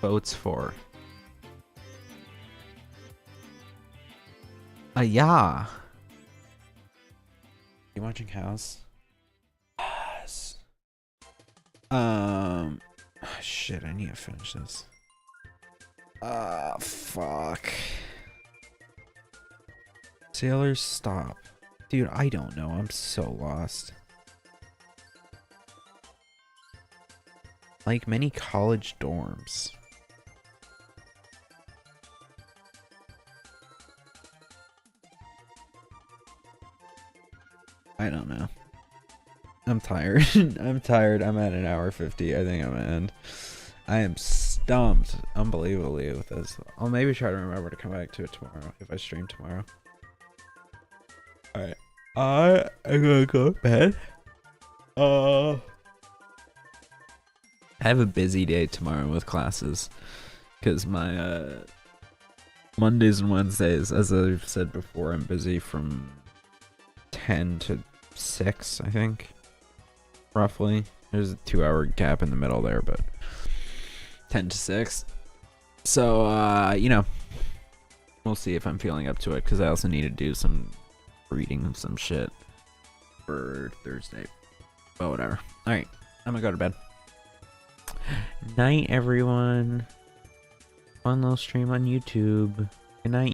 Votes for. Yeah. You watching House? Yes. Shit, I need to finish this. Fuck. Sailors stop. Dude, I don't know. I'm so lost. Like many college dorms. I don't know. I'm tired. I'm tired. I'm at an hour 50. I think I'm gonna end. I am stumped unbelievably with this. I'll maybe try to remember to come back to it tomorrow if I stream tomorrow. Alright. I'm gonna go to bed. I have a busy day tomorrow with classes. Because my Mondays and Wednesdays, as I've said before, I'm busy from 10 to 6, I think. Roughly. There's a 2-hour gap in the middle there, but 10 to 6. So, you know, we'll see if I'm feeling up to it, because I also need to do some reading of some shit for Thursday. But whatever. Alright, I'm gonna go to bed. Night, everyone. Fun little stream on YouTube. Good night.